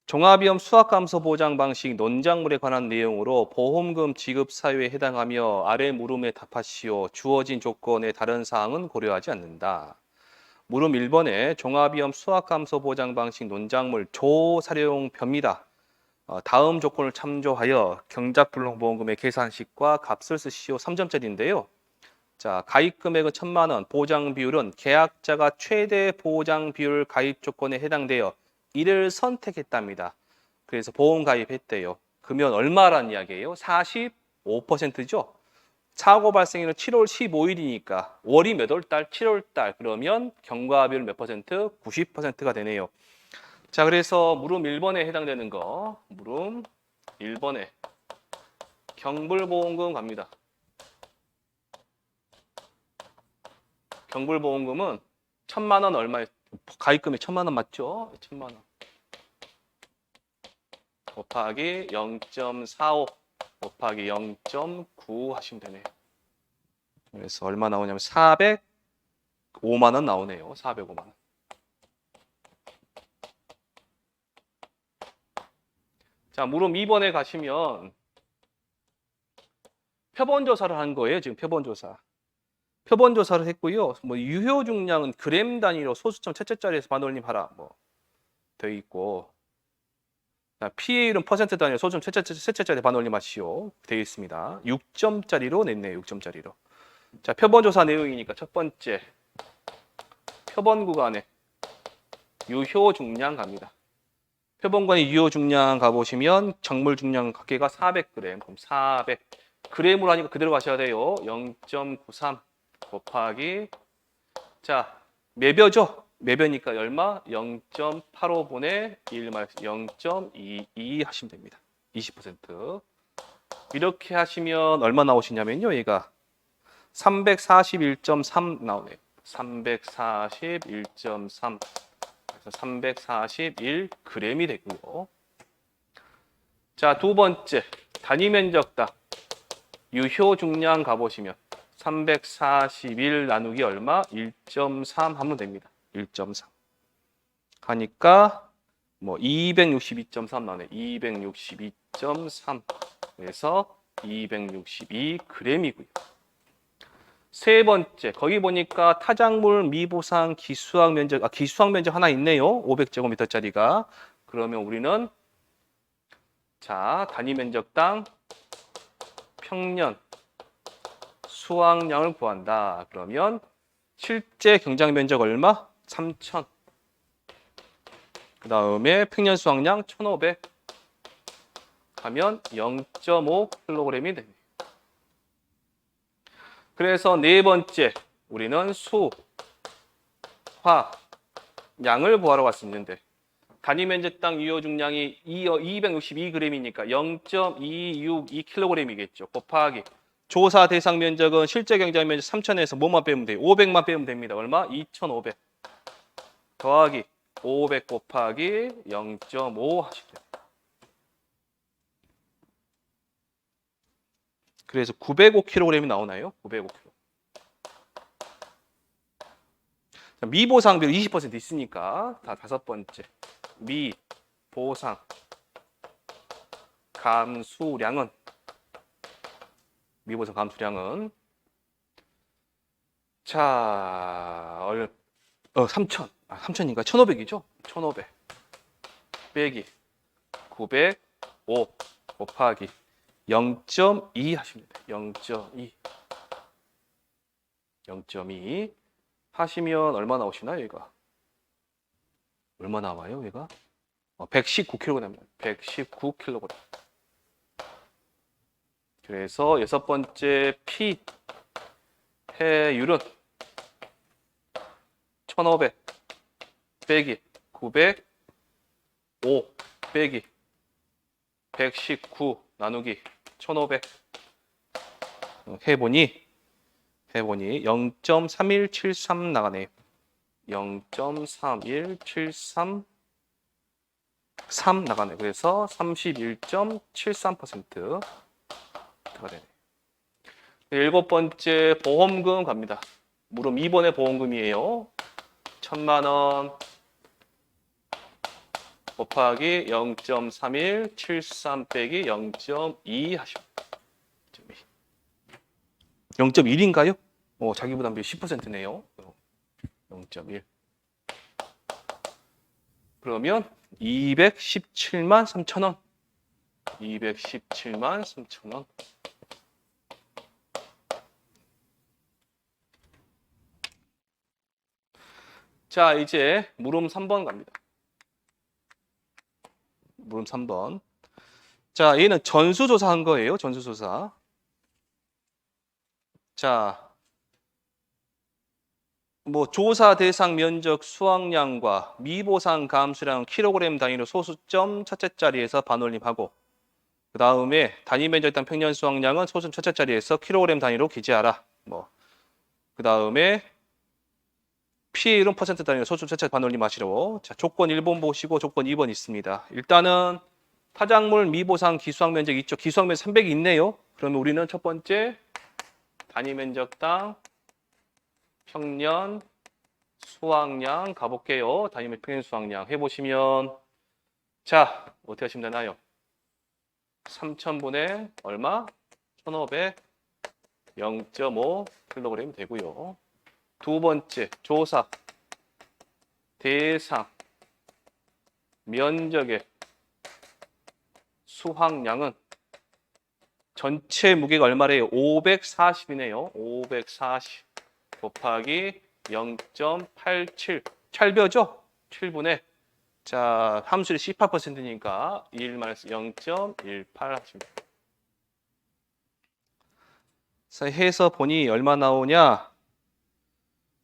종합위험 수학감소 보장 방식 논작물에 관한 내용으로 보험금 지급 사유에 해당하며 아래 물음에 답하시오. 주어진 조건의 다른 사항은 고려하지 않는다. 물음 1번에 종합위험 수학감소 보장 방식 논작물 조사료용표입니다. 다음 조건을 참조하여 경작불능보험금의 계산식과 값을 쓰시오. 3점짜리인데요. 자, 가입 금액은 1000만 원, 보장 비율은 계약자가 최대 보장 비율 가입 조건에 해당되어 이를 선택했답니다. 그래서 보험 가입했대요. 그러면 얼마란 이야기예요? 45%죠. 사고 발생일은 7월 15일이니까 월이 몇 월 달? 7월 달. 그러면 경과 비율 몇 퍼센트? 90%가 되네요. 자, 그래서 물음 1번에 해당되는 거. 물음 1번에 경불보험금 갑니다. 경불보험금은 1000만 원 얼마에 가입금이 1000만 원 맞죠? 1000만 원 곱하기 0.45 곱하기 0.9 하시면 되네요. 그래서 얼마 나오냐면 405만 원 나오네요. 405만 원. 자, 물음 2번에 가시면 표본조사를 한 거예요. 지금 표본조사. 표본조사를 했고요. 뭐 유효 중량은 그램 단위로 소수점 첫째 자리에서 반올림 하라 뭐 돼 있고, 피해율은 퍼센트 단위로 소수점 셋째 자리 반올림 하시오 되어 있습니다. 6점짜리로 냈네요. 6점짜리로. 자, 표본조사 내용이니까 첫 번째 표본 구간에 유효 중량 갑니다. 표본 구간의 유효 중량 가보시면 정물 중량 각계가 400g. 그럼 400g으로 하니까 그대로 가셔야 돼요. 0.93 곱하기 자 매벼죠. 매벼니까 얼마? 0.85분의 1 마이너스 0.22 하시면 됩니다. 20%. 이렇게 하시면 얼마 나오시냐면요. 얘가 341.3 나오네요. 341.3 그래서 341g이 되고요. 자, 두 번째 단위 면적당 유효 중량 가보시면 341 나누기 얼마? 1.3 하면 됩니다. 1.3 하니까 뭐 262.3 나오네. 262.3 그래서 262g이고요. 세 번째, 거기 보니까 타작물 미보상 기수학 면적, 기수학 면적 하나 있네요. 500제곱미터짜리가. 그러면 우리는 자, 단위 면적당 평년 수확량을 구한다. 그러면 실제 경작 면적 얼마? 3,000. 그 다음에 평년 수확량 1,500 하면 0.5kg이 됩니다. 그래서 네 번째, 우리는 수, 화, 양을 구하러 갔었는데 단위 면적당 유효 중량이 262g이니까 0.262kg이겠죠. 곱하기 조사 대상 면적은 실제 경작 면적 3,000에서 뭐만 빼면 돼요? 500만 빼면 됩니다. 얼마? 2,500 더하기 500 곱하기 0.5 하시면 됩니다. 그래서 905kg이 나오나요? 905kg. 미보상 비율 20% 있으니까 다 다섯 번째 미보상 감수량은 미보상 감수량은 자 3,000 3,000인가 1,500이죠? 1,500 빼기 905 곱하기 0.2 하시면 돼요. 0.2 0.2 하시면 얼마 나오시나요, 얘가? 얼마 나와요, 얘가? 119kg 납니다. 119kg. 그래서 여섯 번째 피 해율은 1,500 빼기 905 빼기 119 나누기 1,500 해보니 0.3173 나가네요. 0.31733 나가네요. 그래서 31.73%가 되네요. 일곱 번째 보험금 갑니다. 물음 2번의 보험금이에요. 1,000만 원 곱하기 0.3173 빼기 0.2 하시면 0.1인가요? 자기부담 비율 10%네요. 0.1. 그러면 217만 3천 원. 217만 3천 원. 자, 이제 물음 3번 갑니다. 물음 3번. 자, 얘는 전수조사한 거예요. 전수조사. 자, 뭐 조사 대상 면적 수확량과 미보상 감수량 킬로그램 단위로 소수점 첫째 자리에서 반올림하고 그 다음에 단위 면적당 평년 수확량은 소수점 첫째 자리에서 킬로그램 단위로 기재하라. 그 다음에 피해율은 퍼센트 단위로 소수점 첫째 반올림하시라고. 자, 조건 1번 보시고 조건 2번 있습니다. 일단은 타작물 미보상 기수학 면적 있죠. 기수학 면적 300이 있네요. 그러면 우리는 첫 번째 단위 면적당 평년 수확량 가볼게요. 단위 면적 평년 수확량 해보시면 자 어떻게 하시면 되나요? 3,000분의 얼마? 1,500 0.5kg 되고요. 두 번째 조사 대상 면적의 수확량은 전체 무게가 얼마래요? 540이네요. 540 곱하기 0.87 찰벼죠? 7분의 자 함수의 18%니까 1-0.18 하시면 됩니다. 해서 보니 얼마 나오냐?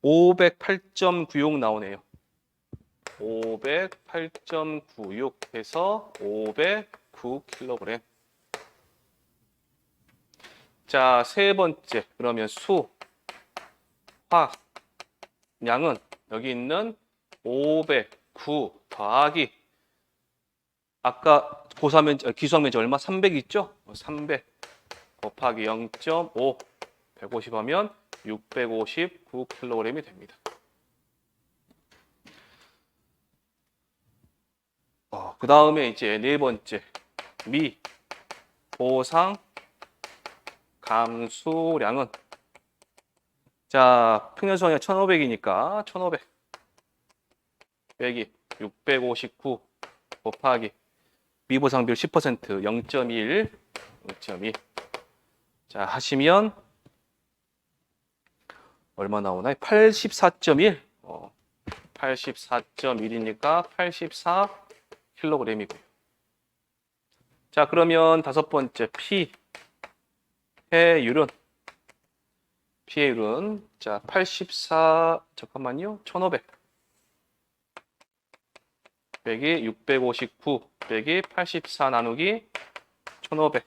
508.96 나오네요. 508.96 해서 509kg. 자, 세 번째. 그러면 수, 화, 양은 여기 있는 500 9 더하기 아까 기수학 면적 얼마? 300 있죠? 300 곱하기 0.5 150 하면 659kg이 됩니다. 그 다음에 이제 네 번째 미 보상 감수량은 자 평균 수확량 1500이니까 1500 빼기 659 곱하기 미보상 비율 10% 0.1 0.2 자 하시면 얼마 나오나요? 84.1 84.1이니까 84kg이고요. 자 그러면 다섯 번째 피해율은 자 84 잠깐만요 1500 빼기 659 빼기 84 나누기 1500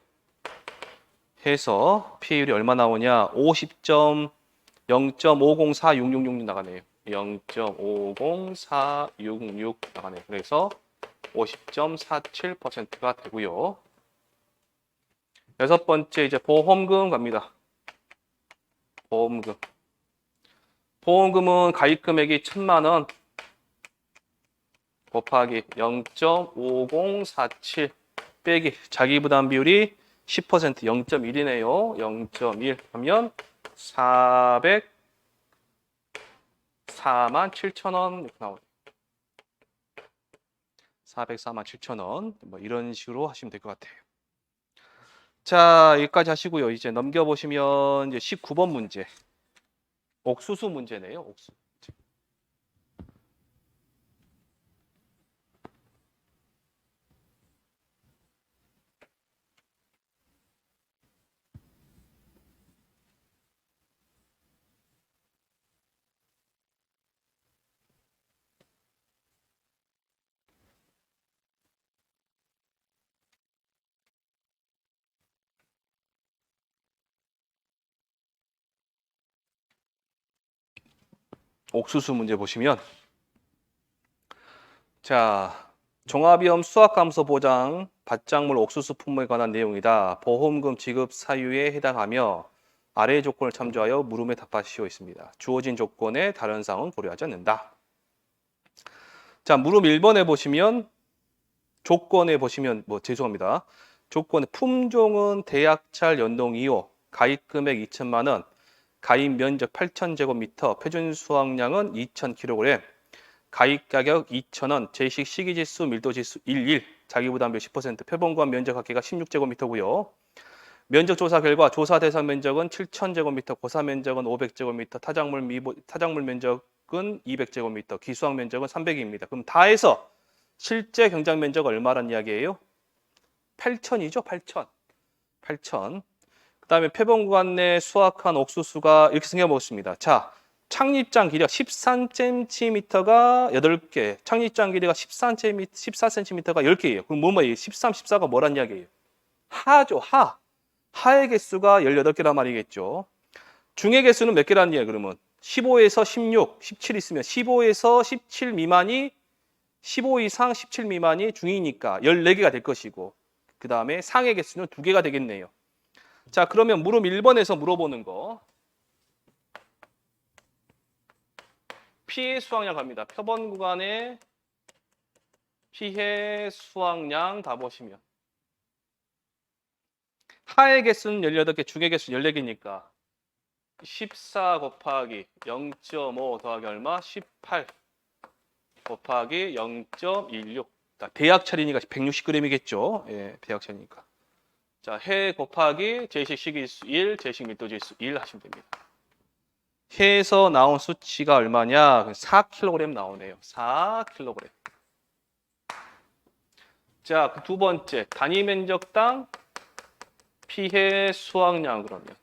해서 피해율이 얼마 나오냐 0.5046666 나가네요. 0.50466 나가네요. 그래서 50.47%가 되고요. 여섯 번째 이제 보험금 갑니다. 보험금은 가입 금액이 1000만 원 곱하기 0.5047 빼기 자기부담 비율이 10% 0.1이네요. 0.1 하면 404만 7천원 이렇게 나오네요. 404만 7천원 뭐 이런 식으로 하시면 될 것 같아요. 자 여기까지 하시고요. 이제 넘겨보시면 이제 19번 문제 옥수수 문제네요. 옥수수 문제 보시면 자 종합위험 수확감소 보장 밭작물 옥수수 품목에 관한 내용이다. 보험금 지급 사유에 해당하며 아래의 조건을 참조하여 물음에 답하시오 있습니다. 주어진 조건에 다른 사항은 고려하지 않는다. 자 물음 1번에 보시면 조건에 보시면 죄송합니다. 조건에 품종은 대약찰 연동 2호 가입 금액 2천만 원 가입 면적 8,000제곱미터, 표준 수확량은 2,000kg, 가입 가격 2,000원, 제식 시기지수, 밀도지수 11, 자기부담비 10%, 표본구간 면적 합계가 16제곱미터고요. 면적 조사 결과 조사 대상 면적은 7,000제곱미터, 고사 면적은 500제곱미터, 타작물 면적은 200제곱미터, 기수학 면적은 300입니다. 그럼 다 해서 실제 경작 면적 얼마란 이야기예요? 8,000이죠, 8,000. 그다음에 표본 구간 내 수확한 옥수수가 이렇게 생겨 보겠습니다. 자, 착립장 길이가 13cm가 8개, 착립장 길이가 14cm가 10개예요. 그럼 뭐예요? 13, 14가 뭐란 이야기예요? 하죠, 하. 하의 개수가 18개란 말이겠죠. 중의 개수는 몇 개란 이야기예요, 그러면? 15에서 16, 17 있으면 15에서 17 미만이 15 이상 17 미만이 중이니까 14개가 될 것이고 그 다음에 상의 개수는 2개가 되겠네요. 자 그러면 물음 1번에서 물어보는 거 피해 수확량 갑니다. 표본 구간의 피해 수확량 다 보시면 하의 개수는 18개, 중의 개수는 14개니까 14 곱하기 0.5 더하기 얼마? 18 곱하기 0.16 대약찰이니까 160g이겠죠. 예, 대약찰이니까. 자, 해 곱하기 제식 시기지수 1, 제식 밀도지수 1 하시면 됩니다. 해에서 나온 수치가 얼마냐? 4kg 나오네요. 4kg. 자, 그 두 번째 단위 면적당 피해 수확량 그러면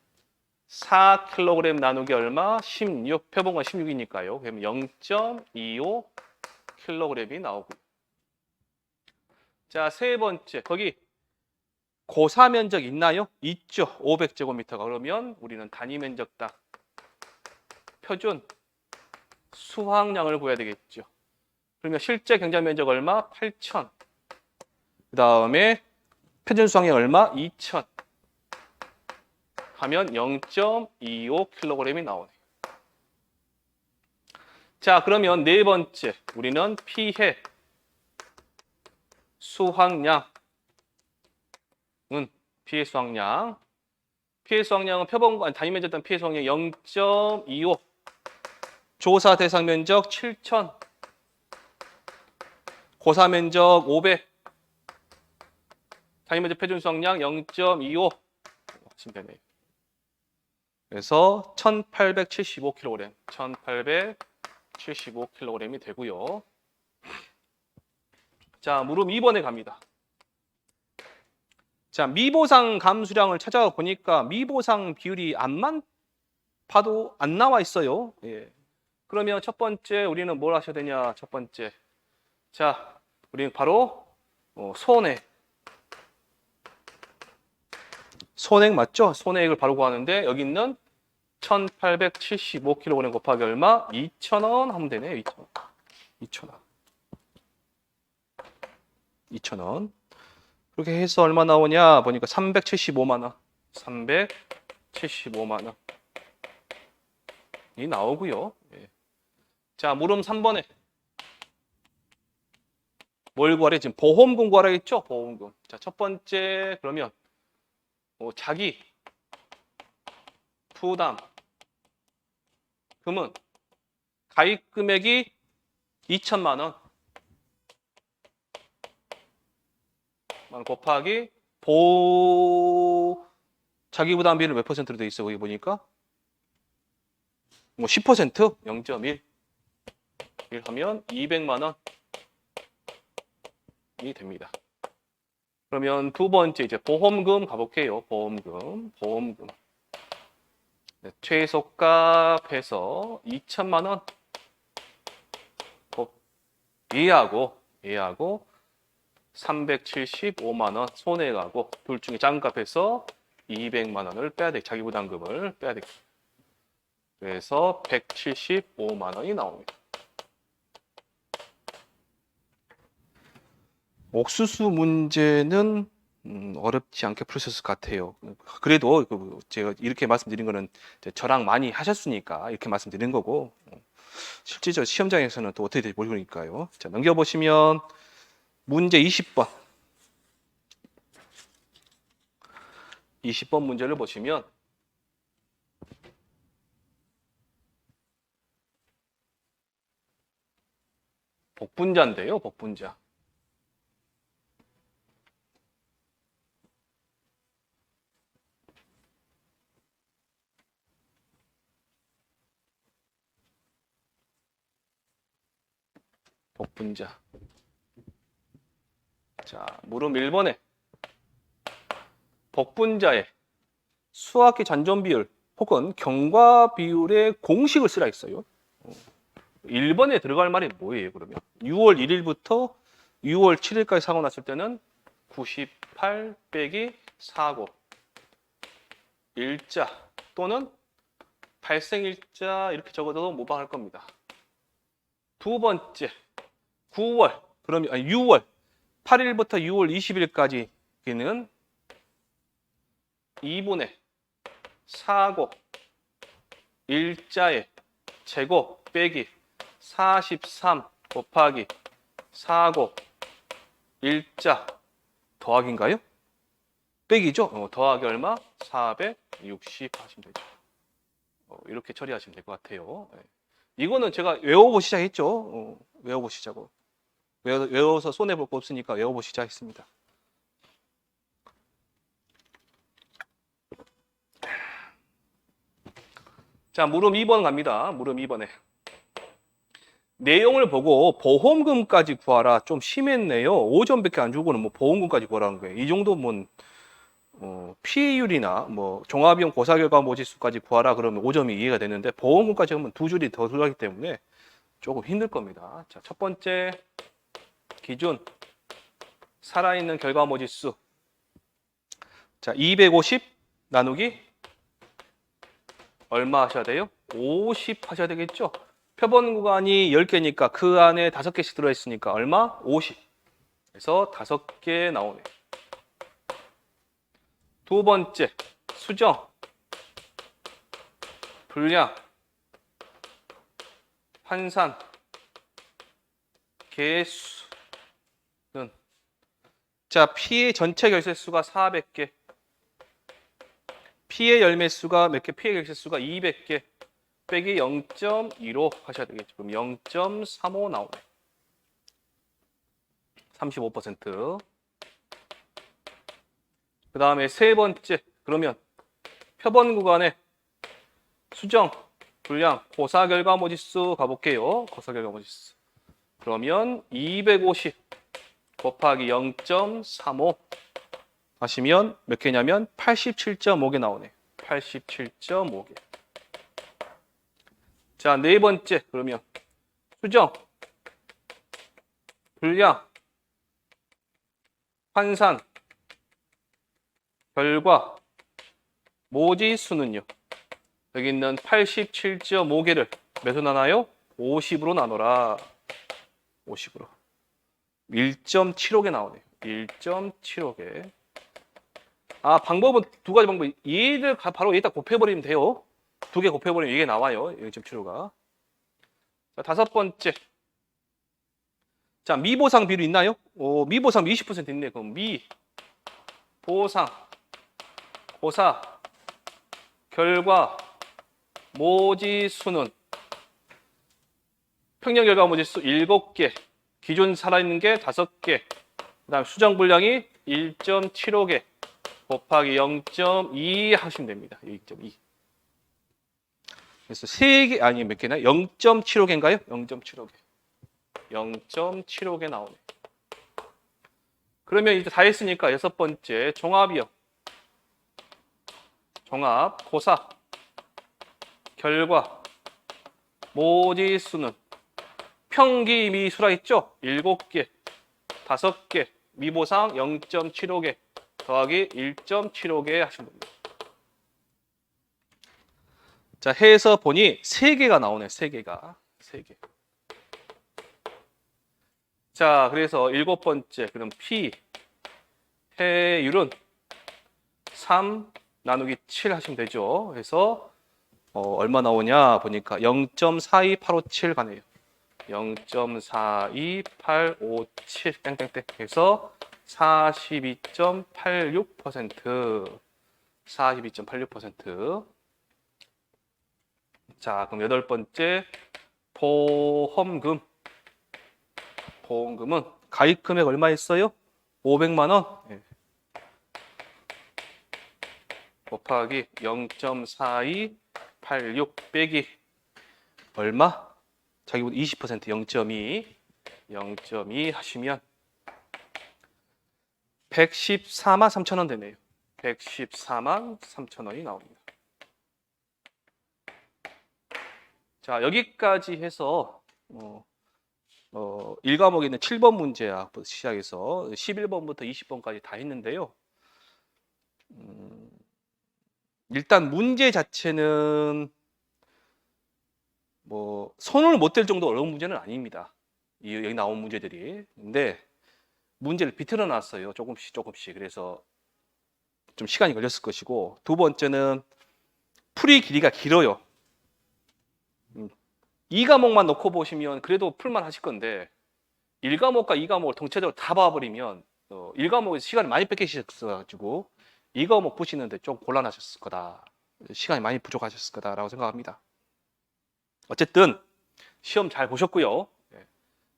4kg 나누기 얼마? 16. 표본관 16이니까요. 그러면 0.25kg이 나오고요. 자, 세 번째 거기 고사 면적 있나요? 있죠. 500제곱미터가. 그러면 우리는 단위 면적당 표준 수확량을 구해야 되겠죠. 그러면 실제 경작 면적 얼마? 8,000. 그 다음에 표준 수확량 얼마? 2,000. 하면 0.25kg이 나오네. 자, 그러면 네 번째 우리는 피해 수확량은 피해 수확량. 피해 수확량은 표본 단위 면적 단 피해 수확량 0.25. 조사 대상 면적 7,000. 고사 면적 500. 단위 면적 표준 수확량 0.25 하시면 되네요. 그래서 1875kg, 1875kg이 되고요. 자, 물음 2번에 갑니다. 자, 미보상 감수량을 찾아가 보니까 미보상 비율이 안만 봐도 안 나와 있어요. 예. 그러면 첫 번째 우리는 뭘 하셔야 되냐? 첫 번째. 자, 우리는 바로 손액 맞죠? 손액을 바로 구하는데 여기 있는 1875kg 곱하기 얼마? 2,000원 하면 되네요. 2,000원. 2,000원. 2,000원. 그렇게 해서 얼마 나오냐 보니까 375만 원. 375만 원이 나오고요. 예. 자, 물음 3번에 뭘 구하래? 지금 보험금 구하라 했죠? 보험금. 자, 첫 번째 그러면 자기 부담 금은 가입 금액이 2천만 원 곱하기 자기 부담 비율은 몇 퍼센트로 돼 있어? 여기 보니까 10%, 0.1 하면 200만 원이 됩니다. 그러면 두 번째 이제 보험금 가볼게요. 보험금. 네, 최소값 해서 2천만 원 이하고 375만 원 손해가고 둘 중에 작은 값에서 200만 원을 빼야 돼. 자기 부담금을 빼야 돼. 그래서 175만 원이 나옵니다. 옥수수 문제는 어렵지 않게 풀으셨을 것 같아요. 그래도 제가 이렇게 말씀드린 거는 저랑 많이 하셨으니까 이렇게 말씀드린 거고 실제로 시험장에서는 또 어떻게 될지 모르니까요. 자, 넘겨보시면 문제 20번. 20번 문제를 보시면 복분자인데요. 복분자. 복분자. 자, 물음 1번에 복분자의 수학의 잔존 비율 혹은 경과 비율의 공식을 쓰라 했어요. 1번에 들어갈 말이 뭐예요, 그러면? 6월 1일부터 6월 7일까지 사고 났을 때는 98 빼기 49 일자 또는 발생일자 이렇게 적어도 모방할 겁니다. 두 번째 9월 그러면 6월 8일부터 6월 20일까지는 2분의 49 일자의 제곱 빼기 43 곱하기 49 일자 더하기인가요? 빼기죠? 더하기 얼마? 460 하시면 되죠. 이렇게 처리하시면 될 것 같아요. 이거는 제가 외워보시자 했죠. 외워보시자고. 외워서 손해볼 거 없으니까 외워보시자 했습니다. 자, 물음 2번 갑니다. 물음 2번에. 내용을 보고 보험금까지 구하라. 좀 심했네요. 5점밖에 안 주고는 뭐 보험금까지 구하라는 거예요. 이 정도면 피해율이나 뭐 종합이용 고사결과 모지수까지 구하라 그러면 5점이 이해가 되는데 보험금까지 하면 두 줄이 더 들어가기 때문에 조금 힘들 겁니다. 자, 첫 번째 기준 살아있는 결과 모지수. 자, 250 나누기 얼마 하셔야 돼요? 50 하셔야 되겠죠? 표본 구간이 10개니까 그 안에 5개씩 들어있으니까 얼마? 50. 그래서 5개 나오네. 두 번째, 수정, 분량, 환산, 개수는. 자, P의 전체 결세 수가 400개. P의 열매 수가 몇 개? P의 결세 수가 200개. 빼기 0.25 하셔야 되겠죠. 그럼 0.35 나오네. 35%. 그 다음에 세 번째, 그러면 표본 구간에 수정, 분량, 고사 결과모지수 가볼게요. 고사 결과모지수. 그러면 250 곱하기 0.35 하시면 몇 개냐면 87.5개 나오네. 87.5개. 자, 네 번째, 그러면 수정, 분량, 환산, 결과, 모지수는요. 여기 있는 87.5개를 몇으로 나눠요? 50으로 나눠라. 50으로. 1.75개 나오네요. 1.75개. 아, 방법은 두 가지 방법. 얘들 바로 여기다 곱해버리면 돼요. 두 개 곱해버리면 이게 나와요. 1.75가. 자, 다섯 번째. 자, 미보상 비율 있나요? 미보상 20% 있네. 그럼 미, 보상, 고사, 결과, 모지수는 평년 결과 모지수 7개, 기존 살아있는 게 5개, 그 다음 수정 분량이 1.75개 곱하기 0.2 하시면 됩니다. 1.2. 그래서 3개, 아니 몇 개나? 0.75개인가요? 0.75개. 0.75개 나오네. 그러면 이제 다 했으니까 여섯 번째 종합이요. 종합, 고사, 결과, 모지수는 평기미수라 있죠? 7개, 5개, 미보상 0.75개 더하기 1.75개 하시면 됩니다. 자, 해서 보니 3개가 나오네. 3개가. 3개. 자, 그래서 일곱 번째, 그럼 P 해율은 3 나누기 7 하시면 되죠. 그래서 얼마 나오냐 보니까 0.42857 가네요. 0.42857 땡땡땡 해서 42.86%. 42.86%. 자, 그럼 여덟 번째 보험금. 보험금은 가입 금액 얼마 있어요? 500만 원. 네. 곱하기 0.4286 빼기 얼마? 자기보다 20% 0.2. 0.2 하시면 114만 3천 원 되네요. 114만 3천 원이 나옵니다. 자, 여기까지 해서 1과목에 있는 7번 문제부터 시작해서 11번부터 20번까지 다 했는데요. 일단 문제 자체는 뭐 손을 못 댈 정도 어려운 문제는 아닙니다. 여기 나온 문제들이. 근데 문제를 비틀어 놨어요. 조금씩 조금씩. 그래서 좀 시간이 걸렸을 것이고, 두 번째는 풀이 길이가 길어요. 2과목만 놓고 보시면 그래도 풀만 하실 건데 1과목과 2과목을 통째로 다 봐버리면 1과목에서 시간을 많이 뺏기셨어가지고 2과목 보시는데 좀 곤란하셨을 거다. 시간이 많이 부족하셨을 거다라고 생각합니다. 어쨌든 시험 잘 보셨고요.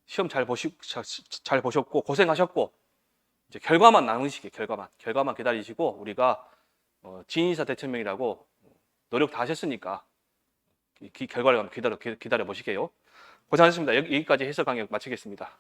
시험 잘 보셨고 고생하셨고 이제 결과만 남으시게 결과만 기다리시고 우리가 진인사 대천명이라고 노력 다 하셨으니까 결과를 기다려 보시게요. 고생하셨습니다. 여기까지 해설 강의 마치겠습니다.